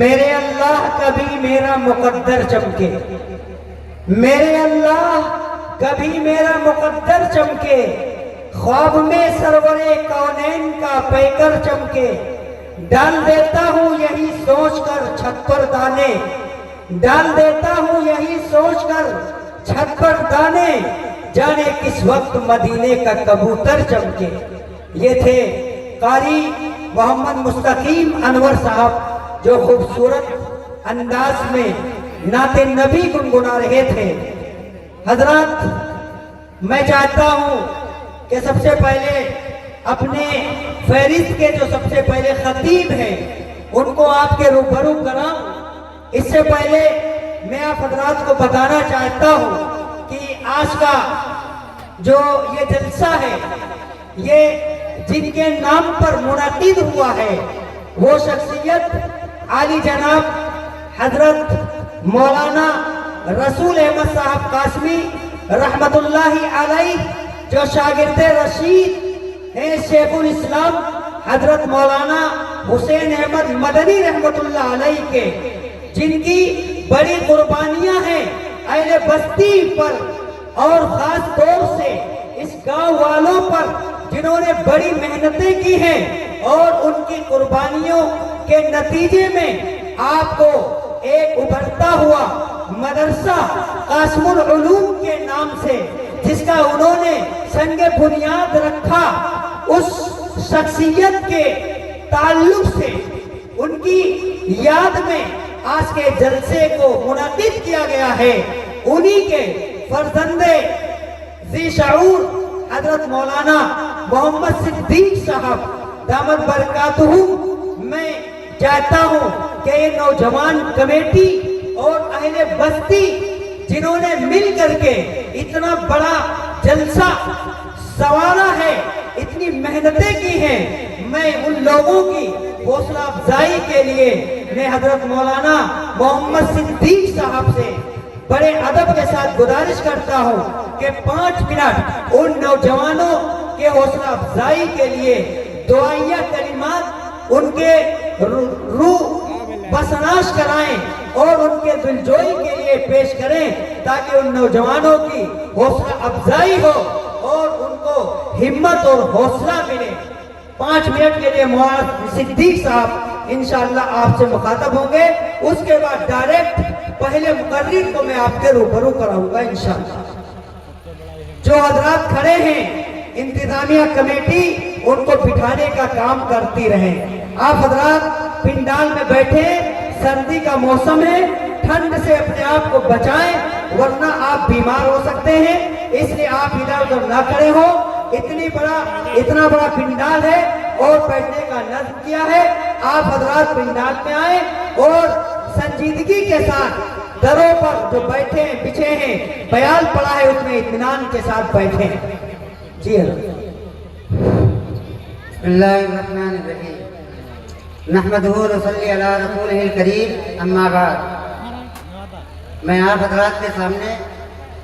میرے اللہ کبھی میرا مقدر چمکے، میرے اللہ کبھی میرا مقدر چمکے، خواب میں سرور کونین کا پیکر چمکے، ڈال دیتا ہوں یہی سوچ کر چھت پر دانے، ڈال دیتا ہوں یہی سوچ کر چھت پر دانے، جانے کس وقت مدینے کا کبوتر چمکے۔ یہ تھے قاری محمد مستقیم انور صاحب، جو خوبصورت انداز میں نعت نبی گنگنا رہے تھے۔ حضرات، میں چاہتا ہوں کہ سب سے پہلے اپنے فہرست کے جو سب سے پہلے خطیب ہیں ان کو آپ کے روبرو کراؤں۔ اس سے پہلے میں آپ حضرات کو بتانا چاہتا ہوں کہ آج کا جو یہ جلسہ ہے، یہ جن کے نام پر منعقد ہوا ہے وہ شخصیت عالی جناب حضرت مولانا رسول احمد صاحب قاسمی رحمت اللہ علیہ، جو شاگرد رشید ہیں شیخ الاسلام حضرت مولانا حسین احمد مدنی رحمت اللہ علیہ کے، جن کی بڑی قربانیاں ہیں اہل بستی پر اور خاص طور سے اس گاؤں والوں پر، جنہوں نے بڑی محنتیں کی ہیں، اور ان کی قربانیوں کے نتیجے میں آپ کو ایک ابھرتا ہوا مدرسہ قاسم العلوم کے نام سے، جس کا انہوں نے سنگ بنیاد رکھا، اس شخصیت کے تعلق سے ان کی یاد میں آج کے جلسے کو منعقد کیا گیا ہے۔ انہی کے فرزند ذی شعور حضرت مولانا محمد صدیق صاحب دامت برکاتہ، میں چاہتا ہوں کہ یہ نوجوان کمیٹی اور اہل بستی جنہوں نے مل کر کے اتنا بڑا جلسہ سنوارا ہے، اتنی محنتیں کی ہیں، میں ان لوگوں کی حوصلہ افزائی کے لیے میں حضرت مولانا محمد صدیق صاحب سے بڑے ادب کے ساتھ گزارش کرتا ہوں کہ 5 منٹ ان نوجوانوں کے حوصلہ افزائی کے لیے دعائیہ کلمات ان کے روح بسناش کرائیں اور ان کے دلجوئی کے لیے پیش کریں، تاکہ ان نوجوانوں کی حوصلہ افزائی ہو اور ان کو ہمت اور حوصلہ ملے۔ 5 منٹ کے لیے مولانا صدیق صاحب انشاءاللہ آپ سے مخاطب ہوں گے، اس کے بعد ڈائریکٹ پہلے مقرر کو میں آپ کے روبرو کراؤں گا انشاءاللہ۔ جو حضرات کھڑے ہیں انتظامیہ کمیٹی ان کو بٹھانے کا کام کرتی رہے۔ آپ حضرات پنڈال میں بیٹھے، سردی کا موسم ہے، ٹھنڈ سے اپنے آپ کو بچائیں ورنہ آپ بیمار ہو سکتے ہیں، اس لیے آپ ادھر ادھر نہ کھڑے ہو۔ اتنا بڑا پنڈال ہے اور بیٹھنے کا نظم کیا ہے، آپ حضرات پنڈال میں آئیں اور سنجیدگی کے ساتھ دروں پر جو بیٹھے ہیں بچھے ہیں، بیان پڑا ہے اس میں اطمینان کے ساتھ بیٹھے ہیں۔ جی حضرت۔ بسم اللہ الرحمن الرحیم، نحمدہ ونصلی علی رسولہ الکریم، اما بعد۔ میں آپ حضرات کے سامنے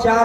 4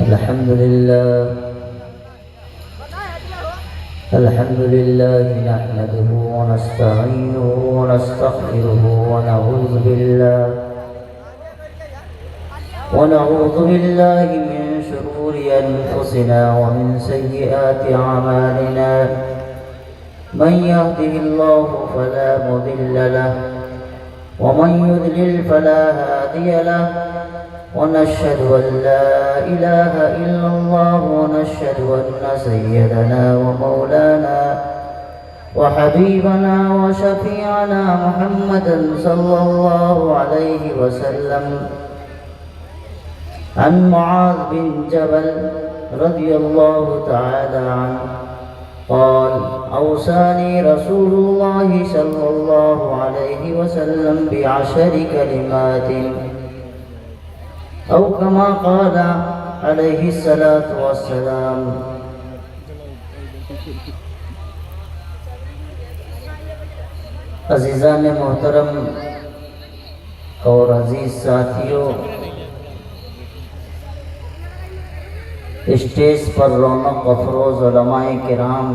الحمد لله نحمده ونستعينه ونستغفره ونعوذ بالله من شرور أنفسنا ومن سيئات أعمالنا. من يهده الله فلا مضل له ومن يضلل فلا هادي له. ونشهد أن لا إله إلا الله ونشهد أن سيدنا ومولانا وحبيبنا وشفيعنا محمدا صلى الله عليه وسلم عن معاذ بن جبل رضي الله تعالى عنه قال أوصاني رسول الله صلى الله عليه وسلم ب10 كلمات أو كما قال عليه الصلاة والسلام. عزیزان محترم اور عزیز ساتھیوں، اسٹیج پر رونق افروز علماء کرام،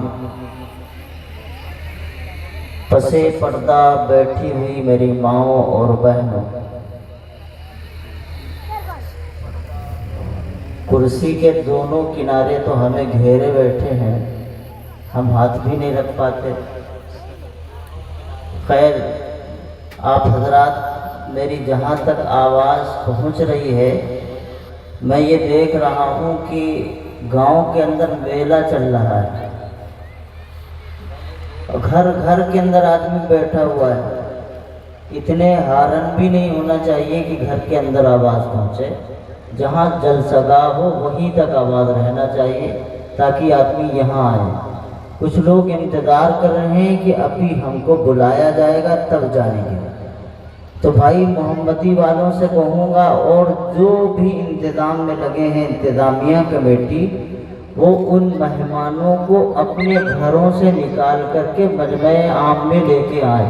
پسے پردہ بیٹھی ہوئی میری ماؤں اور بہنوں، کرسی کے دونوں کنارے تو ہمیں گھیرے بیٹھے ہیں، ہم ہاتھ بھی نہیں رکھ پاتے. خیر، آپ حضرات میری جہاں تک آواز پہنچ رہی ہے، میں یہ دیکھ رہا ہوں کہ گاؤں کے اندر میلہ چل رہا ہے، گھر گھر کے اندر آدمی بیٹھا ہوا ہے. اتنے ہارن بھی نہیں ہونا چاہیے کہ گھر کے اندر آواز پہنچے. جہاں جلسہ گاہ ہو وہیں تک آواز رہنا چاہیے تاکہ آدمی یہاں آئے. کچھ لوگ انتظار کر رہے ہیں کہ ابھی ہم کو بلایا جائے گا تب جائیں گے. تو بھائی محمدی والوں سے کہوں گا اور جو بھی انتظام میں لگے ہیں انتظامیہ کمیٹی، وہ ان مہمانوں کو اپنے گھروں سے نکال کر کے مجمع عام میں لے کے آئے.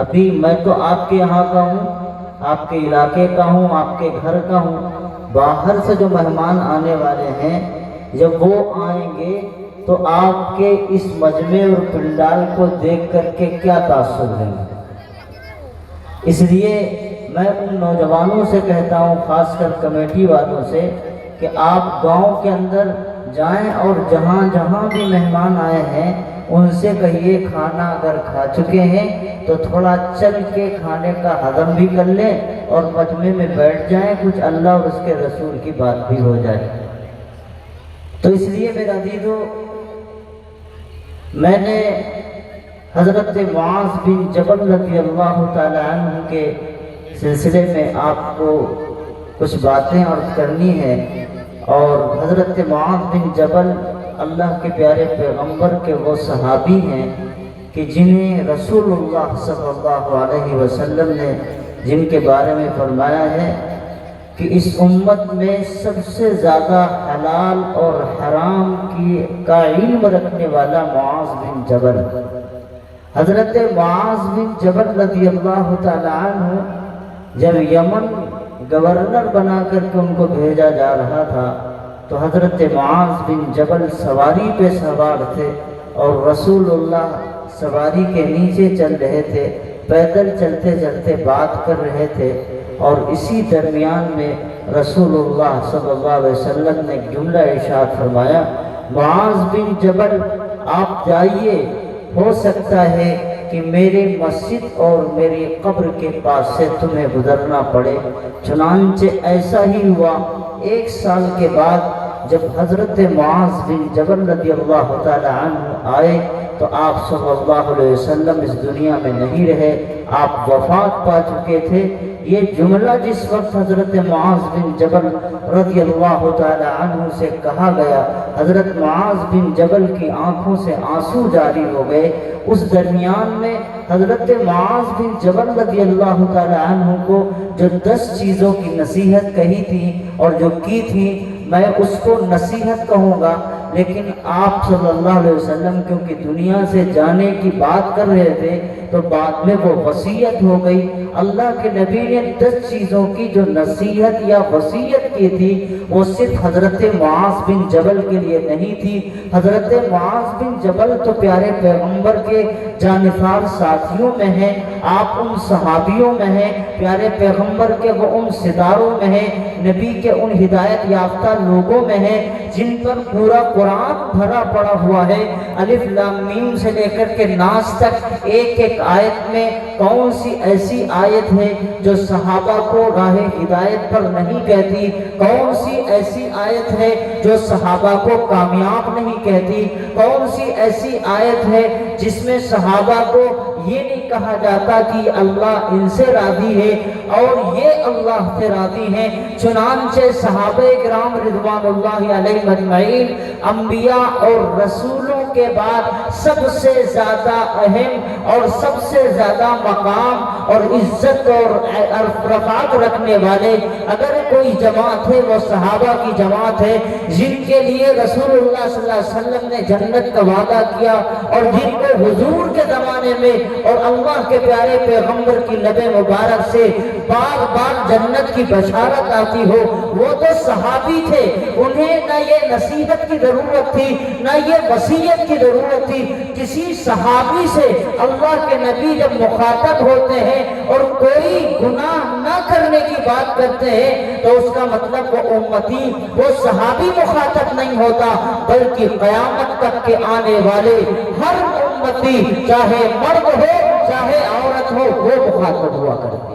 ابھی میں تو آپ کے یہاں کا ہوں، آپ کے علاقے کا ہوں، آپ کے گھر کا ہوں. باہر سے جو مہمان آنے والے ہیں جب وہ آئیں گے تو آپ کے اس مجمع اور پنڈال کو دیکھ کر کے کیا تاثر لیں گے. اس لیے میں ان نوجوانوں سے کہتا ہوں، خاص کر کمیٹی والوں سے، کہ آپ گاؤں کے اندر جائیں اور جہاں جہاں بھی مہمان آئے ہیں ان سے کہیے کھانا اگر کھا چکے ہیں تو تھوڑا چل کے کھانے کا ہضم بھی کر لیں اور مجمع میں بیٹھ جائیں، کچھ اللہ اور اس کے رسول کی بات بھی ہو جائے. تو اس لیے میرے عزیزو، میں نے حضرت معاذ بن جبل رضی اللہ تعالی عنہ کے سلسلے میں آپ کو کچھ باتیں عرض کرنی ہے. اور حضرت معاذ بن جبل اللہ کے پیارے پیغمبر کے وہ صحابی ہیں کہ جنہیں رسول اللہ صلی اللہ علیہ وسلم نے جن کے بارے میں فرمایا ہے کہ اس امت میں سب سے زیادہ حلال اور حرام کا علم رکھنے والا معاذ بن جبل. حضرت معاذ بن جبل رضی اللہ تعالیٰ عنہ جب یمن گورنر بنا کر کے ان کو بھیجا جا رہا تھا تو حضرت معاذ بن جبل سواری پہ سوار تھے اور رسول اللہ سواری کے نیچے چل رہے تھے، پیدل چلتے چلتے بات کر رہے تھے، اور اسی درمیان میں رسول اللہ صلی اللہ علیہ وسلم نے جملہ ارشاد فرمایا، معاذ بن جبل آپ جائیے، ہو سکتا ہے کہ میرے مسجد اور میری قبر کے پاس سے تمہیں گزرنا پڑے۔ چنانچہ ایسا ہی ہوا۔ 1 سال کے بعد جب حضرت معاذ بن جبل رضی اللہ تعالی عنہ آئے تو آپ صلی اللہ علیہ وسلم اس دنیا میں نہیں رہے، آپ وفات پا چکے تھے۔ یہ جملہ جس وقت حضرت معاذ بن جبل رضی اللہ تعالی عنہ سے کہا گیا، حضرت معاذ بن جبل کی آنکھوں سے آنسو جاری ہو گئے۔ اس درمیان میں حضرت معاذ بن جبل رضی اللہ تعالی عنہ کو جو 10 چیزوں کی نصیحت کہی تھی اور جو کی تھی، میں اس کو نصیحت کہوں گا، لیکن آپ صلی اللہ علیہ وسلم کیونکہ دنیا سے جانے کی بات کر رہے تھے تو بعد میں وہ وصیت ہو گئی۔ اللہ کے نبی نے 10 چیزوں کی جو نصیحت یا وصیت کی تھی وہ صرف حضرت معاذ بن جبل کے لیے نہیں تھی۔ حضرت معاذ بن جبل تو پیارے پیغمبر کے جانفار ساتھیوں میں ہیں، آپ ان صحابیوں میں ہیں، پیارے پیغمبر کے وہ ان ستاروں میں ہیں، نبی کے ان ہدایت یافتہ لوگوں میں ہیں جن پر پورا قرآن بھرا پڑا ہوا ہے۔ الف لام میم سے لے کر کے ناس تک ایک ایک آیت میں کون سی ایسی آیت ہے جو صحابہ کو راہ ہدایت پر نہیں کہتی، کون سی ایسی آیت ہے جو صحابہ کو کامیاب نہیں کہتی، کون سی ایسی آیت ہے جس میں صحابہ کو یہ نہیں کہا جاتا کہ اللہ ان سے راضی ہے اور یہ اللہ سے راضی ہیں۔ چنانچہ صحابہ کرام رضوان اللہ علیہم اجمعین انبیاء اور رسولوں کے بعد سب سے زیادہ اہم اور سب سے زیادہ مقام اور عزت اور رفعت رکھنے والے اگر کوئی جماعت ہے وہ صحابہ کی جماعت ہے، جن کے لیے رسول اللہ صلی اللہ علیہ وسلم نے جنت کا وعدہ کیا اور جن کو حضور کے زمانے میں اور اللہ کے پیارے پیغمبر کی لب مبارک سے بار بار جنت کی بشارت آتی ہو، وہ تو صحابی تھے۔ انہیں نہ یہ نصیحت کی ضرورت تھی نہ یہ وصیت کی ضرورت تھی۔ کسی صحابی سے اللہ کے نبی جب مخاطب ہوتے ہیں اور کوئی گناہ نہ کرنے کی بات کرتے ہیں تو اس کا مطلب وہ امتی، وہ صحابی مخاطب نہیں ہوتا، بلکہ قیامت تک کے آنے والے ہر امتی چاہے مرد ہو چاہے عورت ہو وہ مخاطب ہوا کرتی،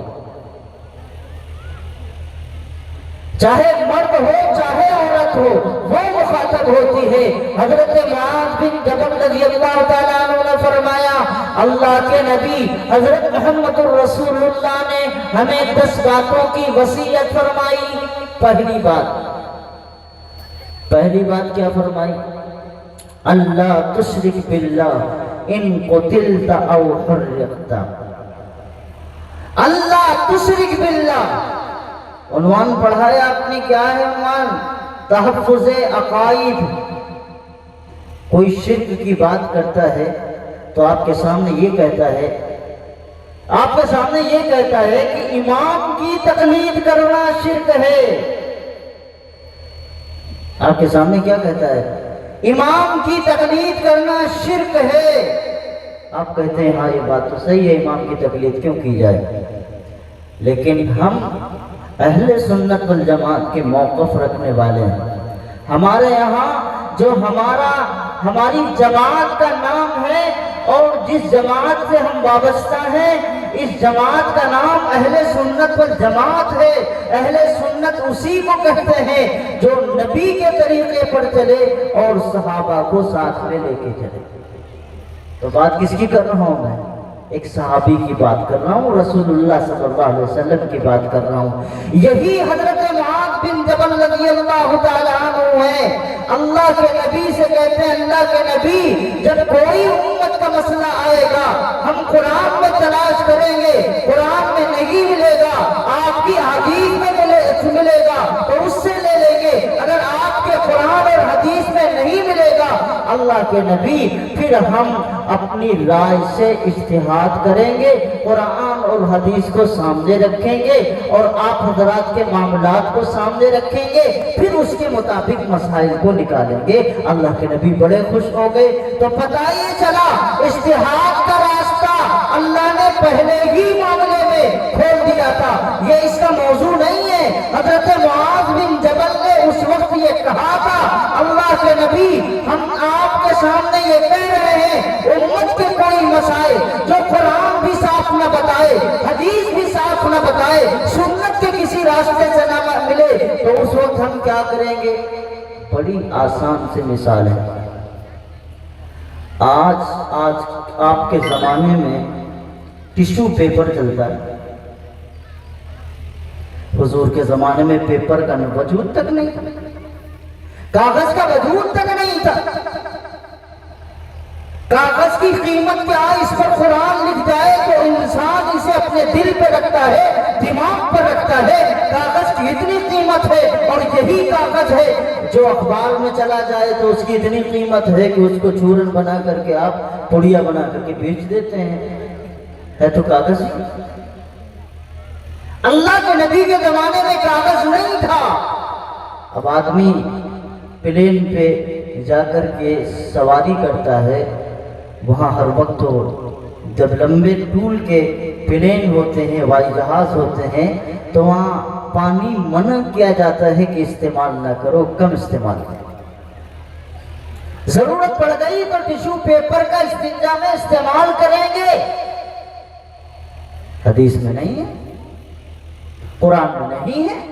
چاہے مرد ہو چاہے عورت ہو وہ مخاطب ہوتی ہے۔ حضرت معاذ بن جبل رضی اللہ تعالیٰ عنہ نے فرمایا، اللہ کے نبی حضرت محمد الرسول اللہ نے ہمیں 10 باتوں کی وصیت فرمائی۔ پہلی بات کیا فرمائی؟ اللہ تشرک باللہ ان قتلت او حرقت۔ اللہ تشرک باللہ، عنوان پڑھایا آپ نے، کیا ہے عنوان؟ تحفظ عقائد۔ کوئی شرک کی بات کرتا ہے تو آپ کے سامنے یہ کہتا ہے کہ امام کی تقلید کرنا شرک ہے۔ آپ کے سامنے کیا کہتا ہے؟ امام کی تقلید کرنا شرک ہے۔ آپ کہتے ہیں ہاں یہ بات تو صحیح ہے، امام کی تقلید کیوں کی جائے؟ لیکن ہم اہل سنت والجماعت کے موقف رکھنے والے ہیں۔ ہمارے یہاں جو ہماری جماعت کا نام ہے اور جس جماعت سے ہم وابستہ ہیں، اس جماعت کا نام اہل سنت والجماعت ہے۔ اہل سنت اسی کو کہتے ہیں جو نبی کے طریقے پر چلے اور صحابہ کو ساتھ میں لے کے چلے۔ تو بات کس کی کر رہا ہوں میں؟ ایک صحابی کی بات کر رہا ہوں، رسول اللہ صلی اللہ علیہ وسلم کی بات کر رہا ہوں۔ یہی حضرت معاذ بن جبل رضی اللہ تعالیٰ عنہ ہے۔ اللہ کے نبی سے کہتے ہیں، اللہ کے نبی جب کوئی امت کا مسئلہ آئے گا ہم قرآن میں تلاش کریں گے، قرآن میں نہیں ملے گا، آپ کی حدیث میں ملے گا تو اس سے لے لیں گے۔ اگر آپ کے قرآن اور حدیث میں نہیں ملے گا، اللہ کے نبی پھر ہم اپنی رائے سے اجتہاد کریں گے، قرآن اور حدیث کو سامنے رکھیں گے اور آپ حضرات کے معاملات کو سامنے رکھیں گے، پھر اس کے مطابق مسائل کو نکالیں گے۔ اللہ کے نبی بڑے خوش ہو گئے۔ تو پتہ یہ چلا اجتہاد کا راستہ اللہ نے پہلے ہی معاملے میں کھول دیا تھا، یہ اس کا موضوع نہیں ہے۔ حضرت معاذ بن جبل نے اس وقت یہ کہا تھا، اللہ کے نبی ہم آپ کے سامنے یہ کہہ رہے ہیں، امت کے کوئی مسائل جو قرآن بھی صاف نہ بتائے، حدیث بھی صاف نہ بتائے، سنت کے کسی راستے سے نہ ملے، تو اس وقت ہم کیا کریں گے؟ بڑی آسان سے مثال ہے۔ آج آپ کے زمانے میں ٹیشو پیپر چلتا ہے، حضور کے زمانے میں پیپر کا وجود تک نہیں تھا، کاغذ کا وجود تک نہیں تھا۔ کاغذ کی قیمت کیا ہے؟ اس پر قرآن لکھ جائے تو انسان اسے اپنے دل پہ رکھتا ہے، دماغ پر رکھتا ہے، کاغذ کی اتنی قیمت ہے، اور یہی کاغذ ہے جو اخبار میں چلا جائے تو اس کی اتنی قیمت ہے کہ اس کو چورن بنا کر کے آپ پڑیا بنا کر کے بیچ دیتے ہیں، ہے تو کاغذ ہی۔ اللہ کے نبی کے زمانے میں کاغذ نہیں تھا۔ اب آدمی پلین پہ جا کر کے سواری کرتا ہے، وہاں ہر وقت ہو، جب لمبے طول کے پلین ہوتے ہیں، ہوائی جہاز ہوتے ہیں، تو وہاں پانی منع کیا جاتا ہے کہ استعمال نہ کرو، کم استعمال کرو۔ ضرورت پڑ گئی تو ٹیشو پیپر کا استنجا میں استعمال کریں گے، حدیث میں نہیں ہے، قرآن میں نہیں ہے۔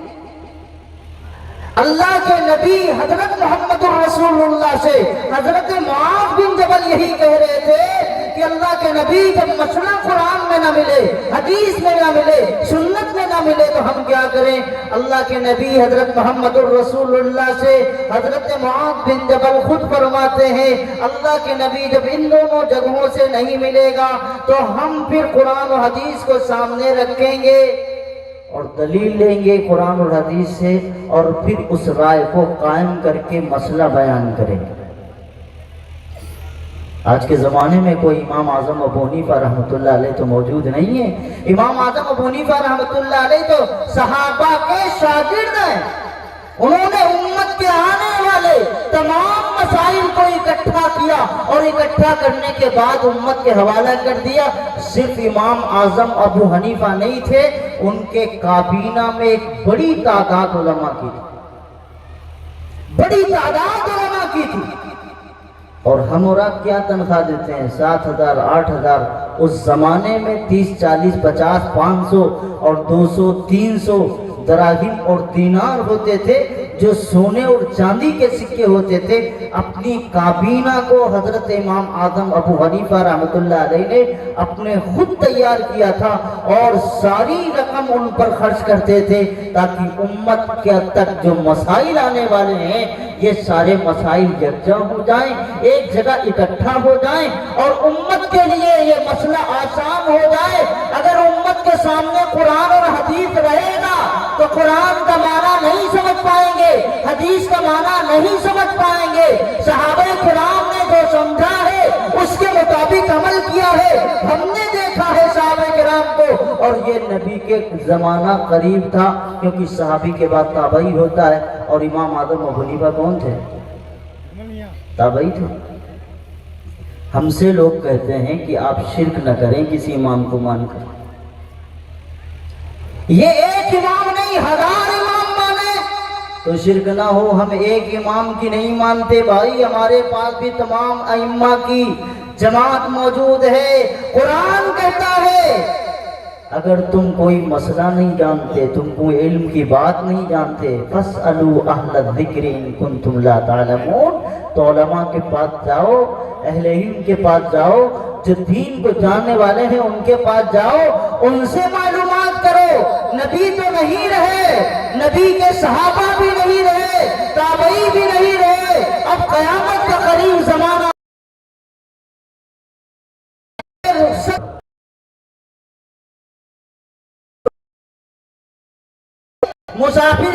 اللہ کے نبی حضرت محمد الرسول اللہ سے حضرت معاذ بن جبل یہی کہہ رہے تھے کہ اللہ کے نبی جب مسئلہ قرآن میں نہ ملے، حدیث میں نہ ملے، سنت میں نہ ملے تو ہم کیا کریں؟ اللہ کے نبی حضرت محمد الرسول اللہ سے حضرت معاذ بن جبل خود فرماتے ہیں، اللہ کے نبی جب ان دونوں جگہوں سے نہیں ملے گا تو ہم پھر قرآن و حدیث کو سامنے رکھیں گے اور دلیل لیں گے قرآن اور حدیث سے، اور پھر اس رائے کو قائم کر کے مسئلہ بیان کریں گے۔ آج کے زمانے میں کوئی امام اعظم ابو حنیفہ رحمۃ اللہ علیہ تو موجود نہیں ہے۔ امام اعظم ابو حنیفہ رحمۃ اللہ علیہ تو صحابہ کے شاگرد ہیں، انہوں نے امت کے آنے والے تمام مسائل کو اکٹھا کیا اور اکٹھا کرنے کے بعد امت کے حوالہ کر دیا۔ صرف امام اعظم ابو حنیفہ نہیں تھے، ان کے کابینہ میں ایک بڑی تعداد علماء کی تھی، بڑی تعداد علماء کی تھی۔ اور ہم اور آپ کیا تنخواہ دیتے ہیں؟ 7,000 8,000۔ اس زمانے میں 30 40 50 500 اور 200 300 دراہم اور دینار ہوتے تھے، جو سونے اور چاندی کے سکے ہوتے تھے۔ اپنی کابینہ کو حضرت امام اعظم ابو حنیفہ رحمۃ اللہ علیہ نے اپنے خود تیار کیا تھا، اور ساری رقم ان پر خرچ کرتے تھے تاکہ امت کے تک جو مسائل آنے والے ہیں یہ سارے مسائل یکجا ہو جائیں، ایک جگہ اکٹھا ہو جائیں، اور امت کے لیے یہ مسئلہ آسان ہو جائے۔ اگر امت کے سامنے قرآن اور حدیث رہے گا تو قرآن کا معنی نہیں سمجھ پائیں گے، حدیث کا معنی نہیں سمجھ پائیں گے۔ صحابہ کرام نے جو سمجھا ہے اس کے مطابق عمل کیا ہے، ہم نے دیکھا ہے صحابہ کرام کو، اور یہ نبی کے زمانہ قریب تھا، کیونکہ صحابی کے بعد تابعی ہوتا ہے، اور امام اعظم ابو حنیفہ کون تھے؟ تابعی تھے۔ ہم سے لوگ کہتے ہیں کہ آپ شرک نہ کریں کسی امام کو مان کر، یہ ایک امام نہیں 1000 امام مانے تو شرک نہ ہو۔ ہم ایک امام کی نہیں مانتے بھائی، ہمارے پاس بھی تمام ائمہ کی جماعت موجود ہے۔ قرآن کہتا ہے اگر تم کوئی مسئلہ نہیں جانتے، تم کوئی علم کی بات نہیں جانتے، فَاسْأَلُوا أَهْلَ الذِّكْرِ إِن كُنتُمْ لَا تَعْلَمُونَ، تو علماء کے پاس جاؤ، اہل علم کے پاس جاؤ، جو دین کو جاننے والے ہیں ان کے پاس جاؤ، ان سے معلومات کرو۔ نبی تو نہیں رہے، نبی کے صحابہ بھی نہیں رہے، تابعی بھی نہیں رہے، اب قیامت کا قریب زمانہ مسافر